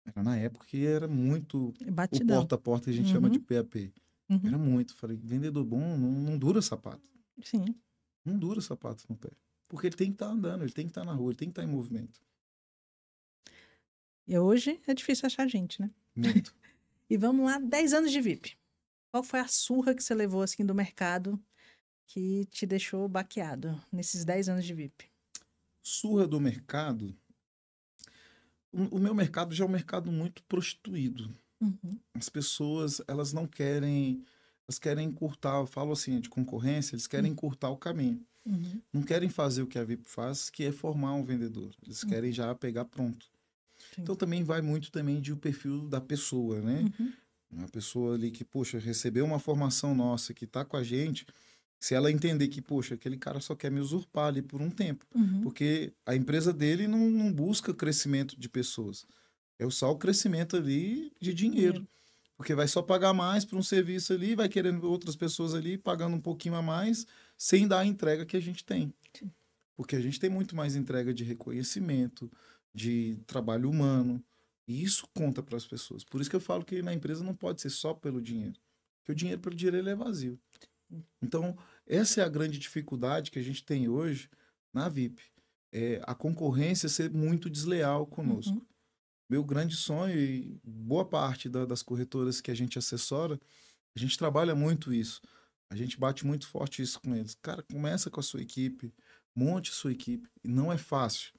Era na época que era muito o Batidão. porta a porta, que a gente chama de PAP. Uhum. Era muito. Falei, vendedor bom não dura sapato. Sim. Não dura sapato no pé. Porque ele tem que estar andando, ele tem que estar na rua, ele tem que estar em movimento. E hoje é difícil achar gente, né? Muito. E vamos lá, 10 anos de VIP. Qual foi a surra que você levou assim do mercado que te deixou baqueado nesses 10 anos de VIP? Surra do mercado. O meu mercado já é um mercado muito prostituído. Uhum. As pessoas, elas não querem... Elas querem encurtar, eu falo assim, de concorrência, eles querem encurtar o caminho. Uhum. Não querem fazer o que a VIP faz, que é formar um vendedor. Eles querem já pegar pronto. Sim. Então também vai muito também de o perfil da pessoa, né? Uhum. Uma pessoa ali que, poxa, recebeu uma formação nossa, que tá com a gente, se ela entender que, poxa, aquele cara só quer me usurpar ali por um tempo. Uhum. Porque a empresa dele não busca crescimento de pessoas. É só o crescimento ali de dinheiro. Porque vai só pagar mais por um serviço ali, vai querendo outras pessoas ali pagando um pouquinho a mais, sem dar a entrega que a gente tem. Sim. Porque a gente tem muito mais entrega de reconhecimento, de trabalho humano. E isso conta para as pessoas. Por isso que eu falo que na empresa não pode ser só pelo dinheiro. Porque o dinheiro pelo dinheiro ele é vazio. Então, essa é a grande dificuldade que a gente tem hoje na VIP. É a concorrência ser muito desleal conosco. Uhum. Meu grande sonho, e boa parte das corretoras que a gente assessora, a gente trabalha muito isso. A gente bate muito forte isso com eles. Cara, começa com a sua equipe, monte a sua equipe. E não é fácil,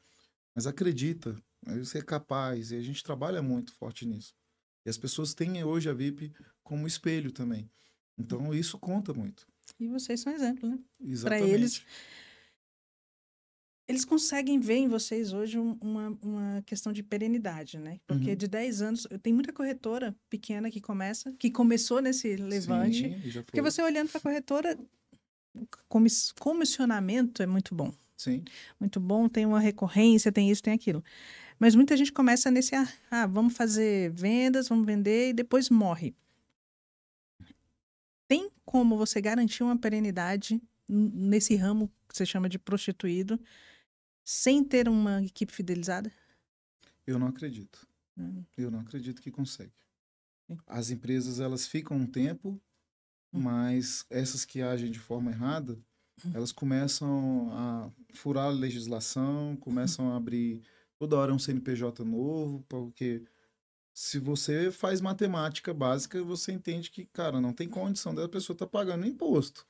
mas acredita, você é capaz. E a gente trabalha muito forte nisso. E as pessoas têm hoje a VIP como espelho também. Então, isso conta muito. E vocês são exemplo, né? Para Exatamente. eles conseguem ver em vocês hoje uma questão de perenidade, né? Porque Uhum. de 10 anos, tem muita corretora pequena que começou nesse levante. Sim, já Porque foi. você olhando para a corretora, o comissionamento é muito bom. Sim. Muito bom, tem uma recorrência, tem isso, tem aquilo. Mas muita gente começa nesse, vamos fazer vendas, vamos vender e depois morre. Tem como você garantir uma perenidade nesse ramo que você chama de prostituído, sem ter uma equipe fidelizada? Eu não acredito. Eu não acredito que consegue. Sim. As empresas, elas ficam um tempo, mas essas que agem de forma errada, elas começam a furar a legislação, começam a abrir toda hora um CNPJ novo, porque se você faz matemática básica, você entende que, cara, não tem condição da pessoa estar pagando imposto.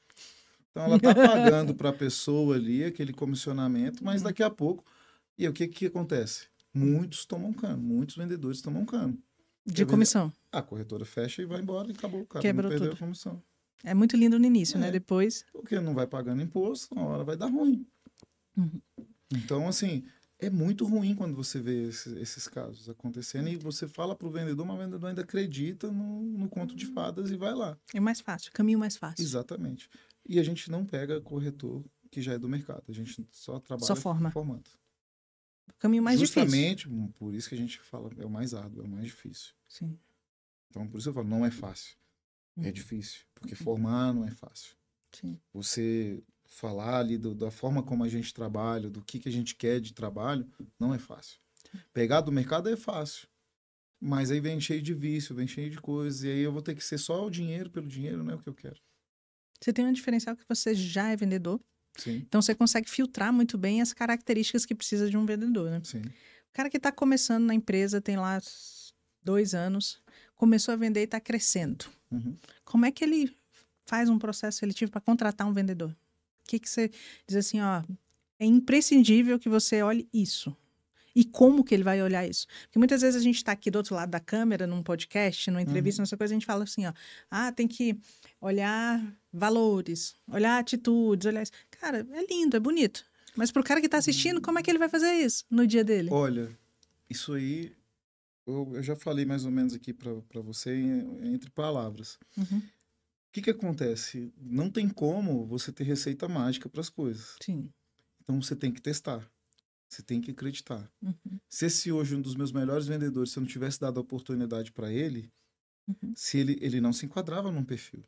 Então, ela está pagando para a pessoa ali aquele comissionamento, mas daqui a pouco... E o que acontece? Muitos tomam cano, muitos vendedores tomam cano. De comissão. A corretora fecha e vai embora e acabou. O cara Quebrou não perdeu tudo. a comissão. É muito lindo no início, né? Depois... Porque não vai pagando imposto, na hora vai dar ruim. Uhum. Então, assim, é muito ruim quando você vê esses casos acontecendo e você fala para o vendedor, mas o vendedor ainda acredita no conto de fadas e vai lá. É mais fácil, caminho mais fácil. Exatamente. E a gente não pega corretor que já é do mercado. A gente só trabalha Só forma. formando. O caminho mais Justamente, difícil. por isso que a gente fala, é o mais árduo, é o mais difícil. Sim. Então, por isso eu falo, não é fácil. É difícil. Porque formar não é fácil. Sim. Você falar ali da forma como a gente trabalha, do que a gente quer de trabalho, não é fácil. Pegar do mercado é fácil. Mas aí vem cheio de vício, vem cheio de coisas. E aí eu vou ter que ser só o dinheiro pelo dinheiro, não é o que eu quero. Você tem um diferencial que você já é vendedor. Sim. Então, você consegue filtrar muito bem as características que precisa de um vendedor, né? Sim. O cara que está começando na empresa, tem lá 2 anos, começou a vender e está crescendo. Uhum. Como é que ele faz um processo seletivo para contratar um vendedor? O que você diz assim, ó, é imprescindível que você olhe isso. E como que ele vai olhar isso? Porque muitas vezes a gente está aqui do outro lado da câmera, num podcast, numa entrevista, nessa coisa, a gente fala assim, ó, tem que olhar valores, olhar atitudes, olhar isso. Cara, é lindo, é bonito. Mas pro cara que está assistindo, como é que ele vai fazer isso no dia dele? Olha, isso aí, eu já falei mais ou menos aqui para você entre palavras. Uhum. que acontece? Não tem como você ter receita mágica para as coisas. Sim. Então você tem que testar. Você tem que acreditar. Uhum. Se esse hoje um dos meus melhores vendedores, se eu não tivesse dado a oportunidade para ele, se ele não se enquadrava num perfil.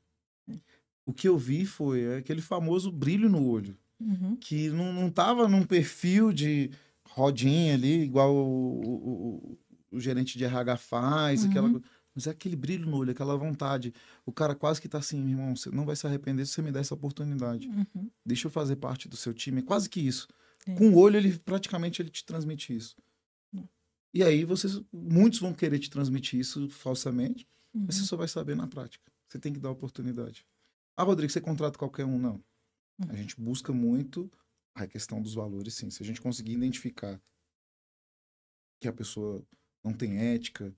O que eu vi foi aquele famoso brilho no olho, que não tava num perfil de rodinha ali, igual o gerente de RH faz, aquela coisa. Mas é aquele brilho no olho, aquela vontade. O cara quase que tá assim, irmão, você não vai se arrepender se você me der essa oportunidade. Deixa eu fazer parte do seu time. É quase que isso. Com o olho, ele praticamente ele te transmite isso. E aí, muitos vão querer te transmitir isso falsamente, mas você só vai saber na prática. Você tem que dar oportunidade. Ah, Rodrigo, você contrata qualquer um? Não. A gente busca muito a questão dos valores, sim. Se a gente conseguir identificar que a pessoa não tem ética,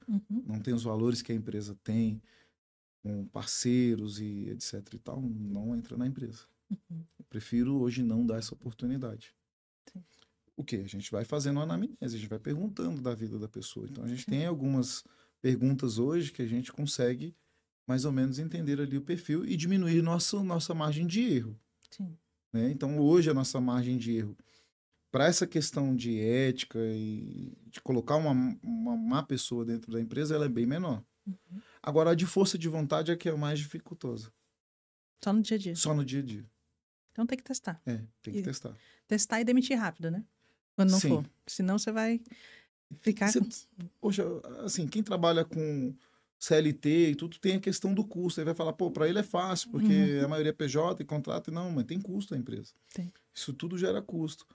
não tem os valores que a empresa tem, com parceiros e etc e tal, não entra na empresa. Eu prefiro hoje não dar essa oportunidade. Sim. O quê? A gente vai fazendo uma anamnese, a gente vai perguntando da vida da pessoa. Então, a gente tem algumas perguntas hoje que a gente consegue mais ou menos entender ali o perfil e diminuir nossa margem de erro. Sim. Né? Então, hoje, a nossa margem de erro para essa questão de ética e de colocar uma má pessoa dentro da empresa, ela é bem menor. Agora, a de força de vontade é que é a mais dificultosa. Só no dia a dia? Só no dia a dia. Então tem que testar. Tem que testar. Testar e demitir rápido, né? Quando não Sim. for. Senão você vai ficar... Poxa, assim, quem trabalha com CLT e tudo tem a questão do custo. Aí vai falar, pô, para ele é fácil, porque a maioria é PJ e contrata. Não, mas tem custo a empresa. Tem. Isso tudo gera custo.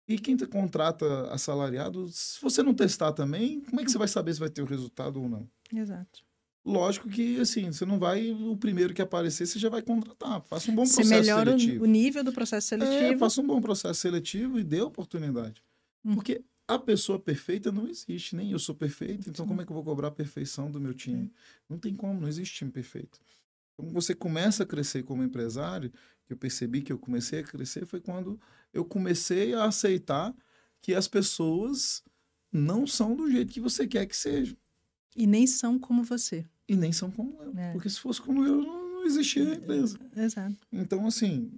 E quem contrata assalariado, se você não testar também, como é que você vai saber se vai ter o resultado ou não? Exato. Lógico que, assim, você não vai, o primeiro que aparecer, você já vai contratar. Faça um bom processo seletivo. Você melhora seletivo. o nível do processo seletivo. Faça um bom processo seletivo e dê oportunidade. Porque a pessoa perfeita não existe, nem eu sou perfeito, então como é que eu vou cobrar a perfeição do meu time? Não tem como, não existe time perfeito. Então você começa a crescer como empresário, que eu percebi que eu comecei a crescer, foi quando eu comecei a aceitar que as pessoas não são do jeito que você quer que sejam. E nem são como você. E nem são como eu. Porque se fosse como eu, não existia a empresa. Exato. Então, assim,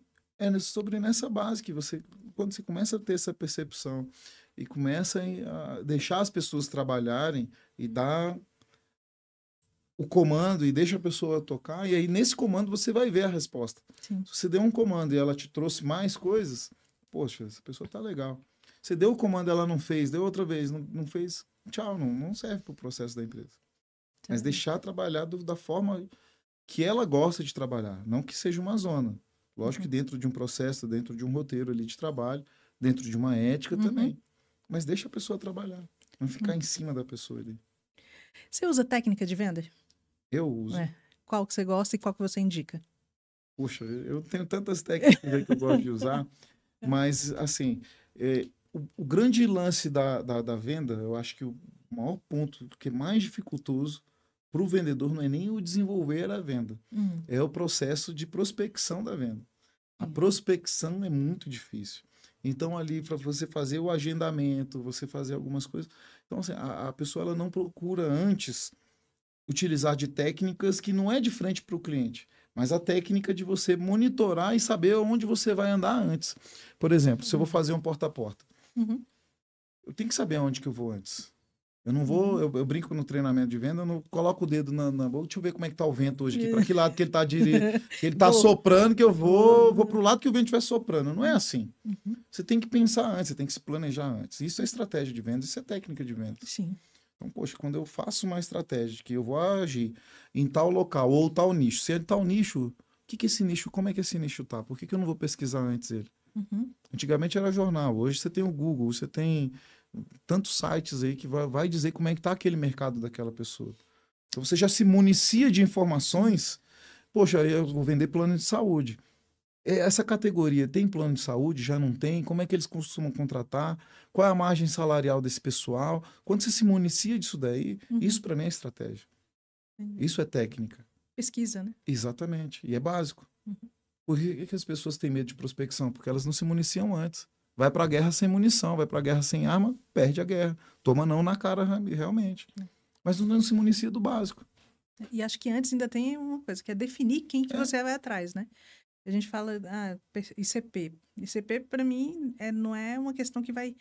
sobre nessa base que você, quando você começa a ter essa percepção e começa a deixar as pessoas trabalharem e dar o comando e deixa a pessoa tocar, e aí nesse comando você vai ver a resposta. Sim. Se você deu um comando e ela te trouxe mais coisas, poxa, essa pessoa tá legal. Você deu o comando, ela não fez, deu outra vez, não fez, tchau, não serve para o processo da empresa. Sim. Mas deixar trabalhar da forma que ela gosta de trabalhar, não que seja uma zona. Lógico que dentro de um processo, dentro de um roteiro ali de trabalho, dentro de uma ética também. Mas deixa a pessoa trabalhar, não ficar em cima da pessoa ali. Você usa técnica de venda? Eu uso. Qual que você gosta e qual que você indica? Puxa, eu tenho tantas técnicas aí que eu gosto de usar, mas, assim, o grande lance da venda, eu acho que o maior ponto que é mais dificultoso para o vendedor não é nem o desenvolver a venda, é o processo de prospecção da venda. A prospecção é muito difícil. Então, ali, para você fazer o agendamento, você fazer algumas coisas... Então, assim, a pessoa ela não procura antes utilizar de técnicas que não é de frente para o cliente, mas a técnica de você monitorar e saber onde você vai andar antes. Por exemplo, se eu vou fazer um porta a porta, eu tenho que saber onde que eu vou antes. Eu não vou, eu brinco no treinamento de venda, eu não coloco o dedo na boca, deixa eu ver como é que tá o vento hoje aqui, para que lado que ele tá que ele tá soprando, que eu vou para o lado que o vento estiver soprando. Não é assim. Você tem que pensar antes, você tem que se planejar antes. Isso é estratégia de venda, isso é técnica de venda. Sim. Então, poxa, quando eu faço uma estratégia que eu vou agir em tal local ou tal nicho, se é de tal nicho, o que esse nicho, como é que esse nicho tá? Por que eu não vou pesquisar antes ele? Antigamente era jornal, hoje você tem o Google, você tem tantos sites aí que vai dizer como é que tá aquele mercado daquela pessoa. Então você já se municia de informações, poxa, eu vou vender plano de saúde. Essa categoria tem plano de saúde? Já não tem? Como é que eles costumam contratar? Qual é a margem salarial desse pessoal? Quando você se municia disso daí, isso para mim é estratégia. Isso é técnica. Pesquisa, né? Exatamente. E é básico. Por que as pessoas têm medo de prospecção? Porque elas não se municiam antes. Vai para a guerra sem munição, vai para a guerra sem arma, perde a guerra. Toma não na cara realmente. Mas não se municia do básico. E acho que antes ainda tem uma coisa, que é definir quem que você vai atrás, né? A gente fala, ICP. ICP, para mim, não é uma questão que vai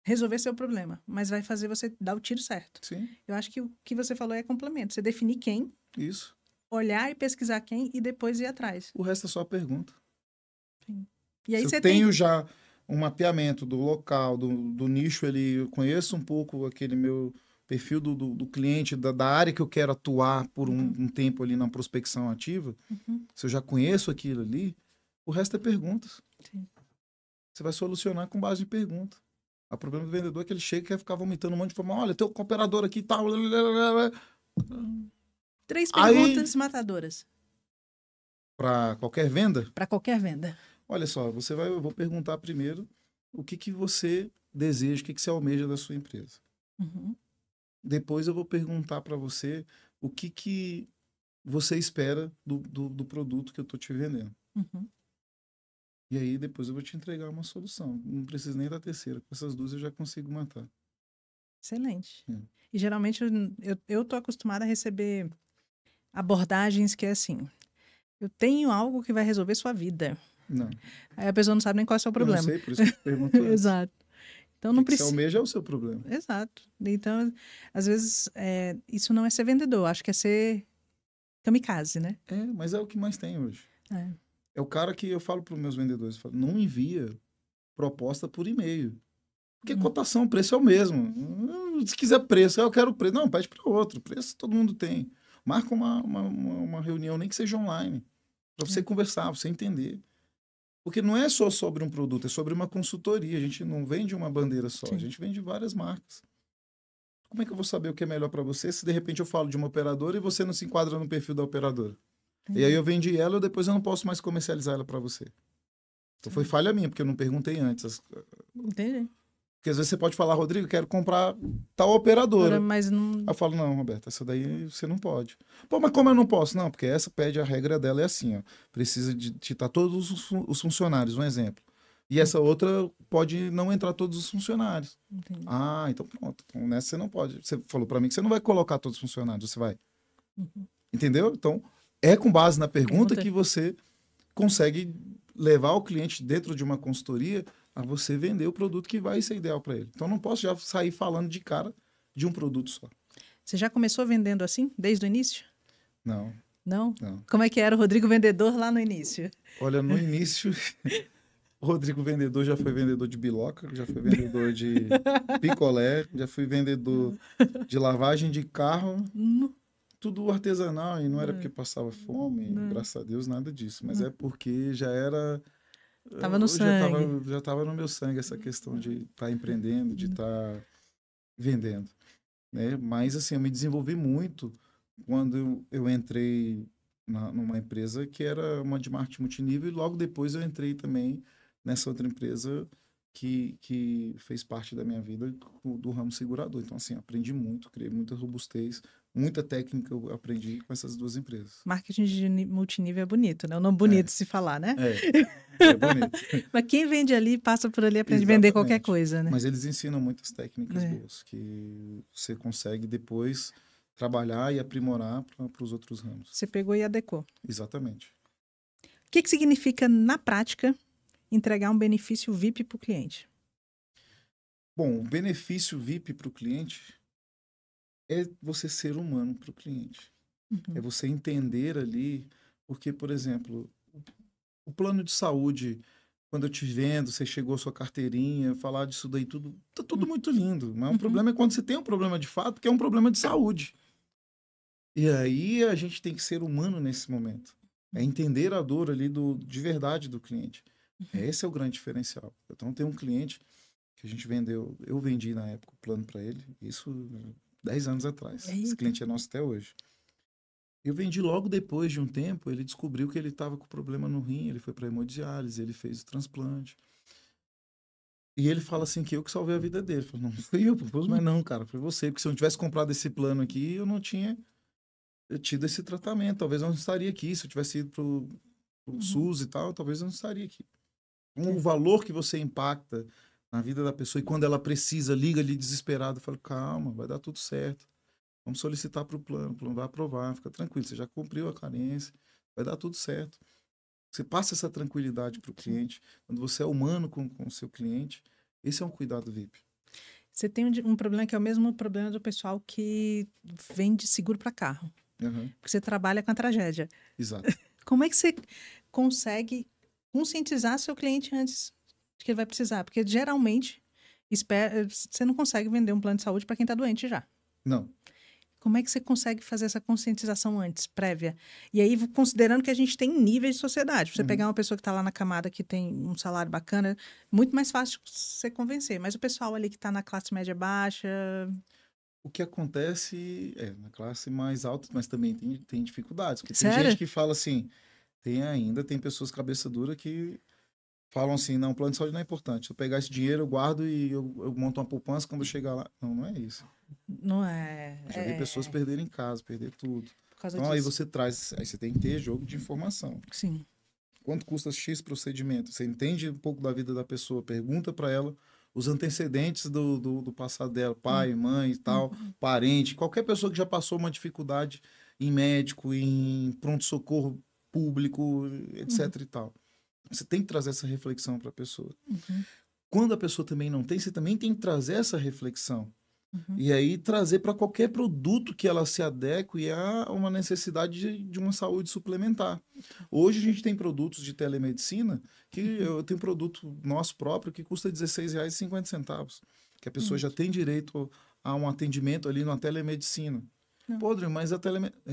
resolver seu problema, mas vai fazer você dar o tiro certo. Sim. Eu acho que o que você falou é complemento. Você definir quem, Isso. olhar e pesquisar quem e depois ir atrás. O resto é só pergunta. Sim. E aí Se você eu tenho já um mapeamento do local, do nicho ali, eu conheço um pouco aquele meu perfil do cliente, da área que eu quero atuar por um tempo ali na prospecção ativa, se eu já conheço aquilo ali, o resto é perguntas. Sim. Você vai solucionar com base em pergunta. O problema do vendedor é que ele chega e quer ficar vomitando um monte de informação. Olha, tem um operador aqui e tal. 3 perguntas matadoras. Para qualquer venda? Para qualquer venda. Olha só, eu vou perguntar primeiro o que você deseja, o que você almeja da sua empresa. Depois eu vou perguntar para você o que você espera do produto que eu estou te vendendo. E aí depois eu vou te entregar uma solução. Não preciso nem da terceira. Com essas duas eu já consigo matar. Excelente. E geralmente eu tô acostumada a receber abordagens que é assim, eu tenho algo que vai resolver sua vida. Não. Aí a pessoa não sabe nem qual é o seu problema. Eu não sei, por isso que eu te pergunto antes. Exato. Então não O que você precisa. almeja é o seu problema. Exato. Então, às vezes, isso não é ser vendedor, acho que é ser kamikaze, né? Mas é o que mais tem hoje. É o cara que eu falo para os meus vendedores, eu falo, não envia proposta por e-mail. Porque cotação, o preço é o mesmo. Se quiser preço, eu quero preço. Não, pede para outro. Preço todo mundo tem. Marca uma reunião, nem que seja online, para você conversar, para você entender. Porque não é só sobre um produto, é sobre uma consultoria. A gente não vende uma bandeira só, a gente vende várias marcas. Como é que eu vou saber o que é melhor para você se de repente eu falo de uma operadora e você não se enquadra no perfil da operadora? E aí eu vendi ela e depois eu não posso mais comercializar ela para você. Então foi falha minha, porque eu não perguntei antes. Entendi. Porque às vezes você pode falar, Rodrigo, quero comprar tal operadora. Mas não... Aí eu falo, não, Roberto, essa daí você não pode. Pô, mas como eu não posso? Não, porque essa pede, a regra dela é assim, ó. Precisa de estar todos os funcionários, um exemplo. E essa outra pode não entrar todos os funcionários. Entendi. Ah, então pronto. Então, nessa você não pode. Você falou para mim que você não vai colocar todos os funcionários, você vai. Entendeu? Então, é com base na pergunta que você consegue levar o cliente dentro de uma consultoria a você vender o produto que vai ser ideal para ele. Então, não posso já sair falando de cara de um produto só. Você já começou vendendo assim, desde o início? Não. Não? Não. Como é que era o Rodrigo Vendedor lá no início? Olha, no início, o Rodrigo Vendedor já foi vendedor de biloca, já foi vendedor de picolé, já fui vendedor de lavagem de carro, tudo artesanal, e não era porque passava fome, graças a Deus, nada disso, mas é porque já era... Tava no sangue. Já estava no meu sangue essa questão de estar empreendendo, de estar vendendo, né? Mas, assim, eu me desenvolvi muito quando eu entrei numa empresa que era uma de marketing multinível e logo depois eu entrei também nessa outra empresa que fez parte da minha vida do ramo segurador. Então, assim, aprendi muito, criei muita robustez, muita técnica eu aprendi com essas duas empresas. Marketing de multinível é bonito, né? O nome bonito de se falar, né? É bonito. Mas quem vende ali, passa por ali, aprende a vender qualquer coisa, né? Mas eles ensinam muitas técnicas boas que você consegue depois trabalhar e aprimorar para os outros ramos. Você pegou e adequou. Exatamente. O que significa, na prática, entregar um benefício VIP para o cliente? Bom, o benefício VIP para o cliente é você ser humano para o cliente. É você entender ali, porque, por exemplo, o plano de saúde, quando eu te vendo, você chegou a sua carteirinha, falar disso daí tudo, tá tudo muito lindo. Mas o problema é quando você tem um problema de fato, que é um problema de saúde. E aí a gente tem que ser humano nesse momento. É entender a dor ali de verdade do cliente. Esse é o grande diferencial. Então tem um cliente que a gente vendeu, eu vendi na época o plano para ele, isso 10 anos atrás. Esse cliente é nosso até hoje. Eu vendi logo depois de um tempo, ele descobriu que ele estava com problema no rim, ele foi para hemodiálise, ele fez o transplante. E ele fala assim que eu que salvei a vida dele. Eu falo, não fui eu, mas não, cara, foi você. Porque se eu não tivesse comprado esse plano aqui, eu não tinha tido esse tratamento. Talvez eu não estaria aqui. Se eu tivesse ido pro SUS e tal, talvez eu não estaria aqui. Então, o valor que você impacta na vida da pessoa e quando ela precisa, liga ali desesperado, eu falo, calma, vai dar tudo certo. Vamos solicitar para o plano vai aprovar, fica tranquilo, você já cumpriu a carência, vai dar tudo certo. Você passa essa tranquilidade para o cliente, quando você é humano com o seu cliente, esse é um cuidado VIP. Você tem um problema que é o mesmo problema do pessoal que vende seguro para carro. Uhum. Porque você trabalha com a tragédia. Exato. Como é que você consegue conscientizar seu cliente antes de que ele vai precisar? Porque geralmente você não consegue vender um plano de saúde para quem está doente já. Não. Como é que você consegue fazer essa conscientização antes, prévia? E aí, considerando que a gente tem níveis de sociedade. Você pegar uma pessoa que está lá na camada que tem um salário bacana, muito mais fácil você convencer. Mas o pessoal ali que está na classe média baixa... O que acontece na classe mais alta, mas também tem dificuldades. Porque tem Sério? gente que fala assim, tem pessoas cabeça dura que falam assim, não, plano de saúde não é importante. Se eu pegar esse dinheiro, eu guardo e eu monto uma poupança quando eu chegar lá. Não, não é isso. Não é... Eu já vi pessoas perderem casa, perder tudo. Por causa Então disso. aí você tem que ter jogo de informação. Sim. Quanto custa X procedimento? Você entende um pouco da vida da pessoa, pergunta para ela os antecedentes do passado dela, pai, mãe e tal, parente, qualquer pessoa que já passou uma dificuldade em médico, em pronto-socorro público, etc e tal. Você tem que trazer essa reflexão para a pessoa. Quando a pessoa também não tem, você também tem que trazer essa reflexão. E aí trazer para qualquer produto que ela se adeque a uma necessidade de uma saúde suplementar. Hoje a gente tem produtos de telemedicina, que eu tenho produto nosso próprio que custa R$16,50, que a pessoa já tem direito a um atendimento ali na telemedicina. Pô, Rodrigo, mas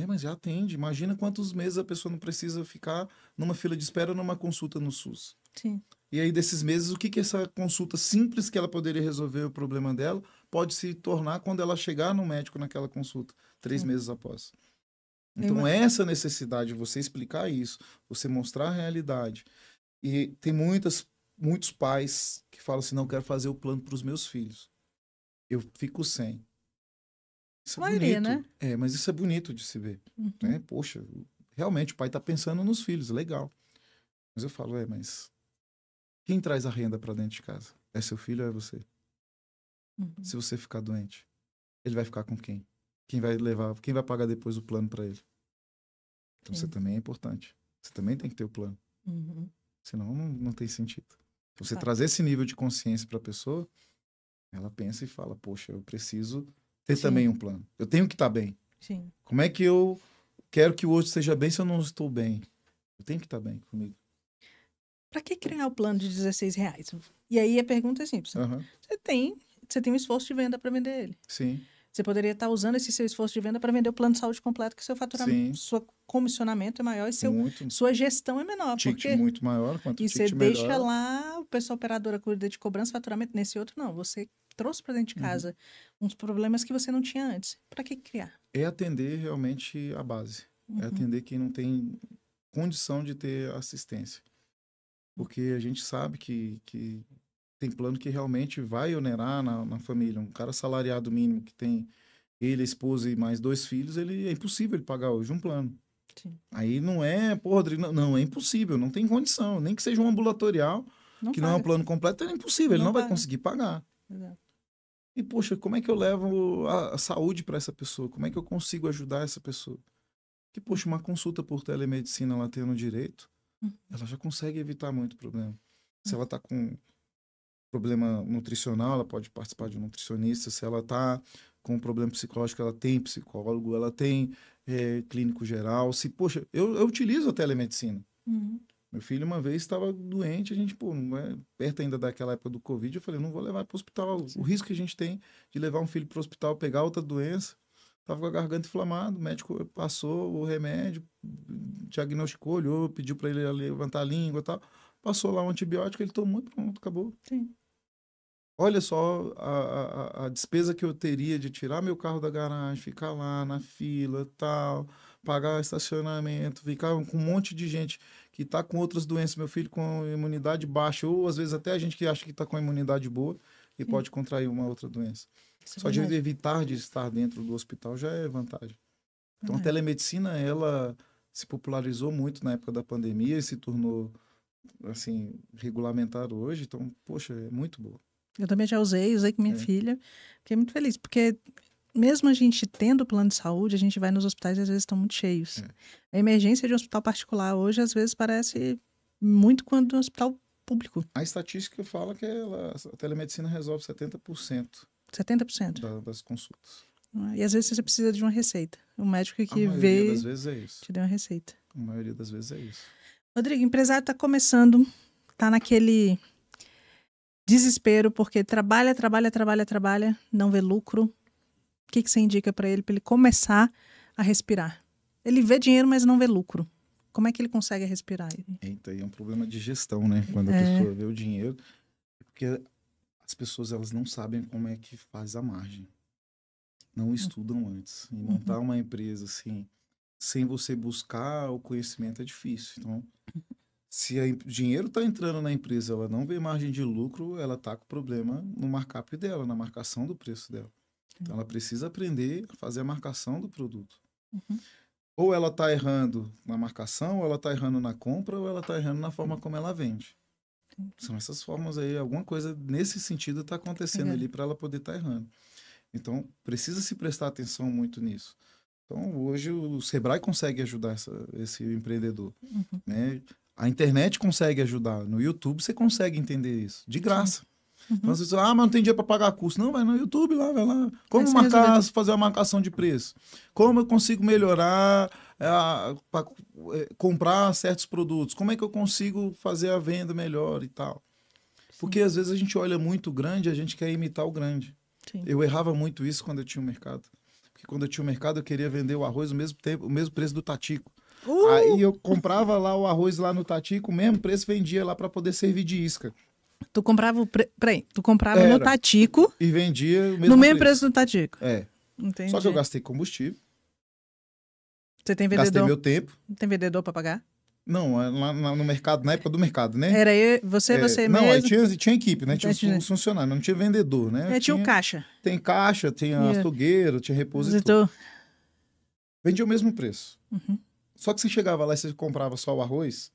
mas já atende. Imagina quantos meses a pessoa não precisa ficar numa fila de espera numa consulta no SUS. Sim. E aí, desses meses, o que essa consulta simples que ela poderia resolver o problema dela pode se tornar quando ela chegar no médico naquela consulta, 3 meses após. Então, essa necessidade de você explicar isso, você mostrar a realidade. E tem muitos pais que falam assim, não quero fazer o plano para os meus filhos. Eu fico sem. Isso é bonito. Né? Mas isso é bonito de se ver. Né? Poxa, realmente o pai está pensando nos filhos, legal. Mas eu falo, mas quem traz a renda para dentro de casa? É seu filho ou é você? Se você ficar doente, ele vai ficar com quem? Quem vai pagar depois o plano para ele? Então você também é importante. Você também tem que ter o plano. Senão não tem sentido. Você trazer esse nível de consciência para a pessoa, ela pensa e fala, poxa, eu preciso ter também um plano. Eu tenho que estar bem. Sim. Como é que eu quero que o outro esteja bem se eu não estou bem? Eu tenho que estar bem comigo. Para que criar o plano de R$16? E aí a pergunta é simples. Você tem um esforço de venda para vender ele. Sim. Você poderia estar usando esse seu esforço de venda para vender o plano de saúde completo, que seu faturamento, seu comissionamento é maior e sua gestão é menor. Ticket muito maior, quanto e ticket você melhor. deixa lá, o pessoal operadora cuida de cobrança, faturamento. Nesse outro, não. Você trouxe para dentro de casa uns problemas que você não tinha antes. Para que criar? É atender realmente a base. É atender quem não tem condição de ter assistência. Porque a gente sabe que tem plano que realmente vai onerar na família. Um cara salariado mínimo que tem ele, a esposa e mais 2 filhos, é impossível ele pagar hoje um plano. Sim. Aí não é, Rodrigo, não, é impossível, não tem condição. Nem que seja um ambulatorial, que não é um plano completo, é impossível, ele não vai conseguir pagar. Exato. E, poxa, como é que eu levo a saúde para essa pessoa? Como é que eu consigo ajudar essa pessoa? Que, poxa, uma consulta por telemedicina, ela tendo direito, ela já consegue evitar muito problema. Se ela está com problema nutricional, ela pode participar de um nutricionista. Se ela está com problema psicológico, ela tem psicólogo, ela tem clínico geral. Poxa, eu utilizo a telemedicina. Meu filho uma vez estava doente, a gente, perto ainda daquela época do Covid, eu falei, não vou levar para o hospital. Sim. O risco que a gente tem de levar um filho para o hospital, pegar outra doença, estava com a garganta inflamada, o médico passou o remédio, diagnosticou, olhou, pediu para ele levantar a língua e tal, passou lá um antibiótico, ele tomou e pronto, acabou. Sim. Olha só a despesa que eu teria de tirar meu carro da garagem, ficar lá na fila, tal, pagar estacionamento, ficar com um monte de gente que está com outras doenças, meu filho com imunidade baixa, ou às vezes até a gente que acha que está com a imunidade boa e pode contrair uma outra doença. Só de evitar de estar dentro do hospital já é vantagem. Então a telemedicina, ela se popularizou muito na época da pandemia e se tornou, assim, regulamentado hoje. Então, poxa, é muito boa. Eu também já usei com minha filha. Fiquei muito feliz, porque mesmo a gente tendo plano de saúde, a gente vai nos hospitais e às vezes estão muito cheios. A emergência de um hospital particular hoje, às vezes, parece muito quanto um hospital público. A estatística fala que a telemedicina resolve 70% 70%. das consultas. E às vezes você precisa de uma receita. O médico que A maioria vê das vezes é isso. te deu uma receita. A maioria das vezes é isso. Rodrigo, o empresário está começando, está naquele desespero, porque trabalha, não vê lucro. O que você indica para ele começar a respirar? Ele vê dinheiro, mas não vê lucro. Como é que ele consegue respirar? Eita, aí é um problema de gestão, né? Quando a pessoa vê o dinheiro. Porque as pessoas, elas não sabem como é que faz a margem. Não estudam antes. E montar uma empresa, assim, sem você buscar o conhecimento é difícil. Então, se o dinheiro está entrando na empresa, ela não vê margem de lucro, ela está com problema no markup dela, na marcação do preço dela. Então, ela precisa aprender a fazer a marcação do produto. Ou ela está errando na marcação, ou ela está errando na compra, ou ela está errando na forma como ela vende. São essas formas aí, alguma coisa nesse sentido está acontecendo ali para ela poder estar errando. Então, precisa se prestar atenção muito nisso. Então, hoje o Sebrae consegue ajudar esse empreendedor, né? A internet consegue ajudar. No YouTube você consegue entender isso, de graça. Então, você diz, mas não tem dinheiro para pagar curso. Não, vai no YouTube lá, vai lá. Como fazer uma marcação de preço? Como eu consigo melhorar, para comprar certos produtos? Como é que eu consigo fazer a venda melhor e tal? Porque às vezes a gente olha muito grande e a gente quer imitar o grande. Sim. Eu errava muito isso quando eu tinha um mercado. Porque quando eu tinha um mercado, eu queria vender o arroz o mesmo preço do Tatico. Aí eu comprava lá o arroz lá no Tatico, o mesmo preço, vendia lá para poder servir de isca. Tu comprava no Tatico e vendia no mesmo preço do Tatico. Entendi. Só que eu gastei combustível. Você tem vendedor? Gastei meu tempo. Tem vendedor para pagar? Não, lá no mercado, na época do mercado, né? Era você não, mesmo? Aí tinha equipe, né? Tinha os funcionários, mas não tinha vendedor, né? Tinha o caixa. Tem caixa, tinha açougueiro, tinha repositor. Vendia o mesmo preço. Só que você chegava lá e você comprava só o arroz,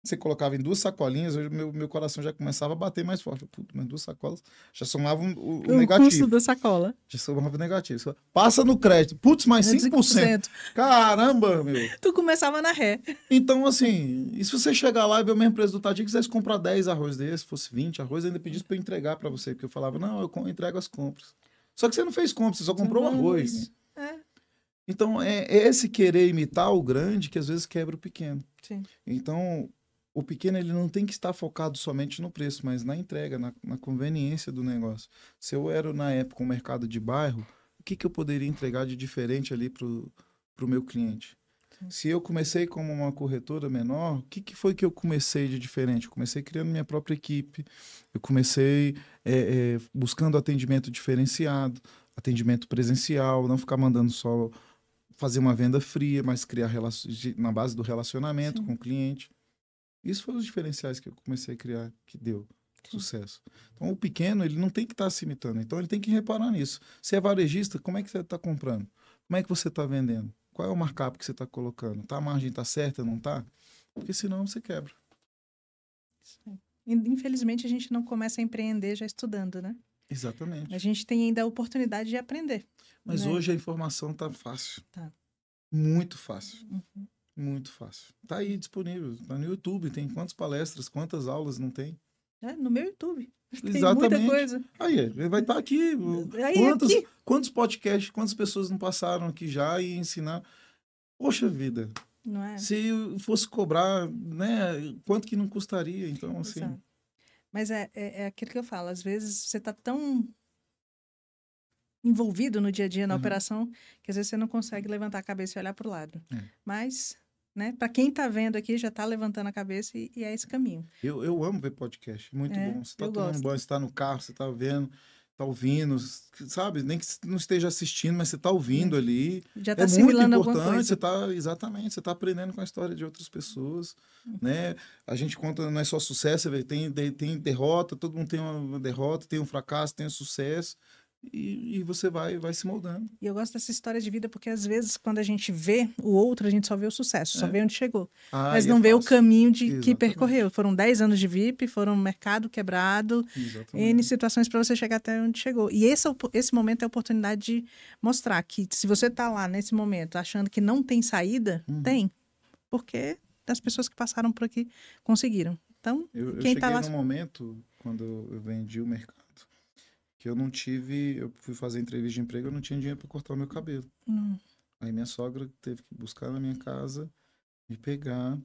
você colocava em 2 sacolinhas, meu coração já começava a bater mais forte. Puta, mas 2 sacolas já somavam o negativo. O custo da sacola. Já somava o negativo. Passa no crédito. Putz, mais 5%. Caramba, meu. Tu começava na ré. Então, assim, e se você chegar lá e ver o mesmo preço do Tati, quisesse comprar 10 arroz desse, fosse 20 arroz, ainda pedisse para eu entregar para você. Porque eu falava, não, eu entrego as compras. Só que você não fez compras, você só comprou o arroz. Então, é esse querer imitar o grande que às vezes quebra o pequeno. Sim. Então, o pequeno ele não tem que estar focado somente no preço, mas na entrega, na conveniência do negócio. Se eu era, na época, um mercado de bairro, o que eu poderia entregar de diferente ali para o meu cliente? Sim. Se eu comecei como uma corretora menor, o que foi que eu comecei de diferente? Eu comecei criando minha própria equipe, eu comecei buscando atendimento diferenciado, atendimento presencial, não ficar mandando só fazer uma venda fria, mas criar na base do relacionamento com o cliente. Isso foram os diferenciais que eu comecei a criar, que deu sucesso. Então, o pequeno, ele não tem que estar se imitando. Então, ele tem que reparar nisso. Se é varejista, como é que você está comprando? Como é que você está vendendo? Qual é o markup que você está colocando? A margem está certa, não está? Porque senão você quebra. Sim. Infelizmente, a gente não começa a empreender já estudando, né? Exatamente. A gente tem ainda a oportunidade de aprender. Mas hoje a informação está fácil. Tá. Muito fácil. Muito fácil. Tá aí disponível. Tá no YouTube. Tem quantas palestras, quantas aulas não tem? No meu YouTube. Tem Exatamente. muita coisa. Aí, vai estar aqui. Quantos podcasts, quantas pessoas não passaram aqui já e ensinaram? Poxa vida. Não é? Se fosse cobrar, né? Quanto que não custaria? Então, assim... Exato. Mas é aquilo que eu falo. Às vezes você tá tão envolvido no dia a dia, na operação, que às vezes você não consegue levantar a cabeça e olhar para o lado. Mas, né, para quem está vendo aqui, já está levantando a cabeça e é esse caminho. Eu amo ver podcast, muito bom. Você está tomando banho, você está no carro, você está vendo, está ouvindo, sabe? Nem que não esteja assistindo, mas você está ouvindo ali. Já está assimilando muito importante, alguma coisa. Você está aprendendo com a história de outras pessoas, né? A gente conta, não é só sucesso, tem derrota, todo mundo tem uma derrota, tem um fracasso, tem um sucesso. e você vai se moldando. E eu gosto dessa história de vida porque, às vezes, quando a gente vê o outro, a gente só vê o sucesso, só vê onde chegou. Mas não vê o caminho que percorreu. Foram 10 anos de VIP, foram um mercado quebrado, N situações para você chegar até onde chegou. E esse momento é a oportunidade de mostrar que, se você está lá nesse momento achando que não tem saída, tem. Porque as pessoas que passaram por aqui conseguiram. Então, quem está lá... Eu cheguei num momento, quando eu vendi o mercado, que eu fui fazer entrevista de emprego, eu não tinha dinheiro para cortar o meu cabelo. Aí minha sogra teve que buscar na minha casa, me pegar,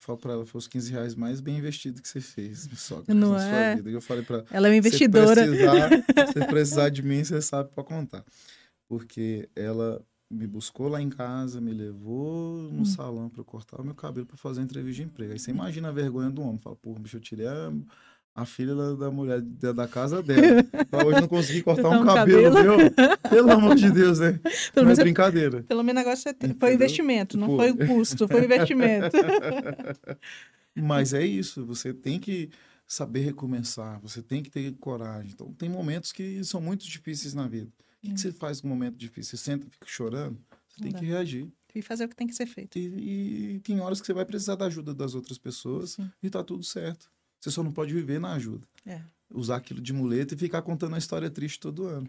falo para ela, foi os R$15 mais bem investido que você fez, minha sogra, não na é? sua vida. E eu falei para ela, ela é uma investidora. Se precisar de mim, você sabe para contar. Porque ela me buscou lá em casa, me levou no salão para cortar o meu cabelo para fazer a entrevista de emprego. Aí você imagina a vergonha do homem, fala, pô, bicho, eu tirei a filha da mulher da casa dela. Pra hoje não consegui cortar um cabelo meu. Pelo amor de Deus, né? Não é brincadeira. Pelo menos agora foi investimento, não foi o custo, foi o investimento. Mas é isso, você tem que saber recomeçar, você tem que ter coragem. Então, tem momentos que são muito difíceis na vida. O que você faz com um momento difícil? Você senta, fica chorando? Você tem que reagir. E fazer o que tem que ser feito. E tem horas que você vai precisar da ajuda das outras pessoas e tá tudo certo. Você só não pode viver na ajuda. Usar aquilo de muleta e ficar contando a história triste todo ano.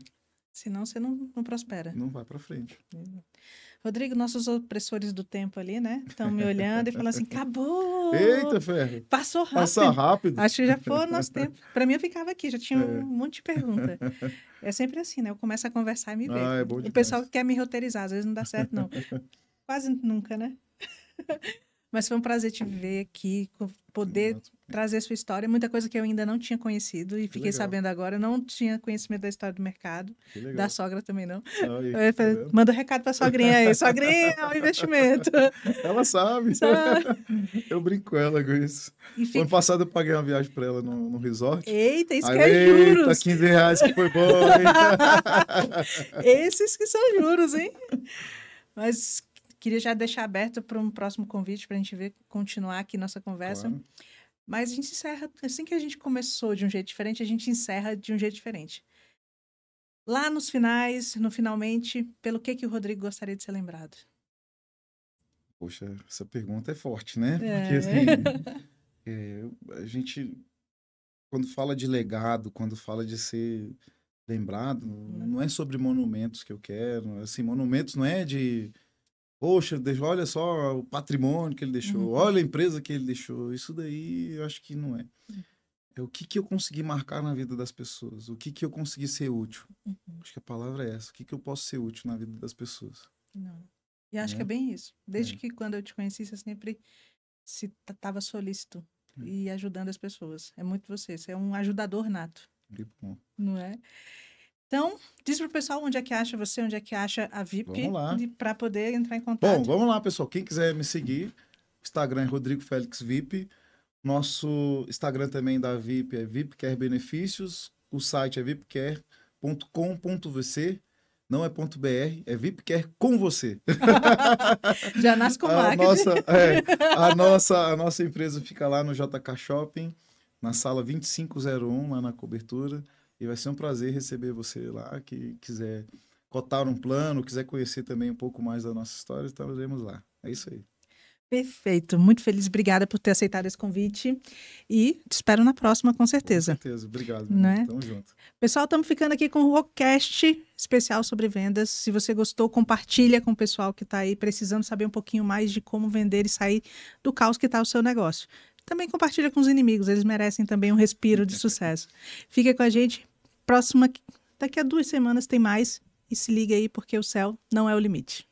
Senão você não prospera. Não vai pra frente. Rodrigo, nossos opressores do tempo ali, né? Estão me olhando e falando assim, acabou! Eita, ferro! Passou rápido. Passou rápido. Acho que já foi o nosso tempo. Para mim, eu ficava aqui, já tinha um monte de pergunta. É sempre assim, né? Eu começo a conversar e me ver. É bom demais. O pessoal quer me roteirizar, às vezes não dá certo, não. Quase nunca, né? Mas foi um prazer te ver aqui, poder trazer sua história. Muita coisa que eu ainda não tinha conhecido e fiquei sabendo agora. Eu não tinha conhecimento da história do mercado. Da sogra também não. Manda um recado para a sogrinha aí. Sogrinha, é um investimento. Ela sabe. Eu brinco com ela com isso. Ano passado eu paguei uma viagem para ela no resort. Eita, isso que é juros. Eita, R$15 que foi bom, hein? Esses que são juros, hein? Mas... queria já deixar aberto para um próximo convite para a gente continuar aqui nossa conversa. Claro. Mas a gente encerra, assim que a gente começou de um jeito diferente, a gente encerra de um jeito diferente. Lá nos finais, no finalmente, pelo que o Rodrigo gostaria de ser lembrado? Poxa, essa pergunta é forte, né? Porque assim, a gente, quando fala de legado, quando fala de ser lembrado, não é sobre monumentos que eu quero. Assim, monumentos não é de... poxa, olha só o patrimônio que ele deixou, olha a empresa que ele deixou. Isso daí eu acho que não é. É o que eu consegui marcar na vida das pessoas, o que eu consegui ser útil. Acho que a palavra é essa, o que eu posso ser útil na vida das pessoas. E acho que é bem isso. Desde que quando eu te conheci, você sempre estava solícito e ajudando as pessoas. É muito você é um ajudador nato. Que bom. Não é? Então, diz pro pessoal onde é que acha você, onde é que acha a VIP, para poder entrar em contato. Bom, vamos lá, pessoal. Quem quiser me seguir, Instagram é Rodrigo Félix VIP. Nosso Instagram também da VIP é VIPquer Benefícios. O site é vipquer.com.vc. Não é .br, é VIPquer com você. Já nasce com marketing. A nossa empresa fica lá no JK Shopping, na sala 2501, lá na cobertura. E vai ser um prazer receber você lá, que quiser cotar um plano, quiser conhecer também um pouco mais da nossa história, estaremos lá. É isso aí. Perfeito. Muito feliz. Obrigada por ter aceitado esse convite. E te espero na próxima, com certeza. Com certeza. Obrigado. Né? Tamo junto. Pessoal, estamos ficando aqui com o Rockcast especial sobre vendas. Se você gostou, compartilha com o pessoal que está aí precisando saber um pouquinho mais de como vender e sair do caos que está o seu negócio. Também compartilha com os inimigos. Eles merecem também um respiro de sucesso. Fica com a gente. Próxima, daqui a 2 semanas tem mais. E se liga aí, porque o céu não é o limite.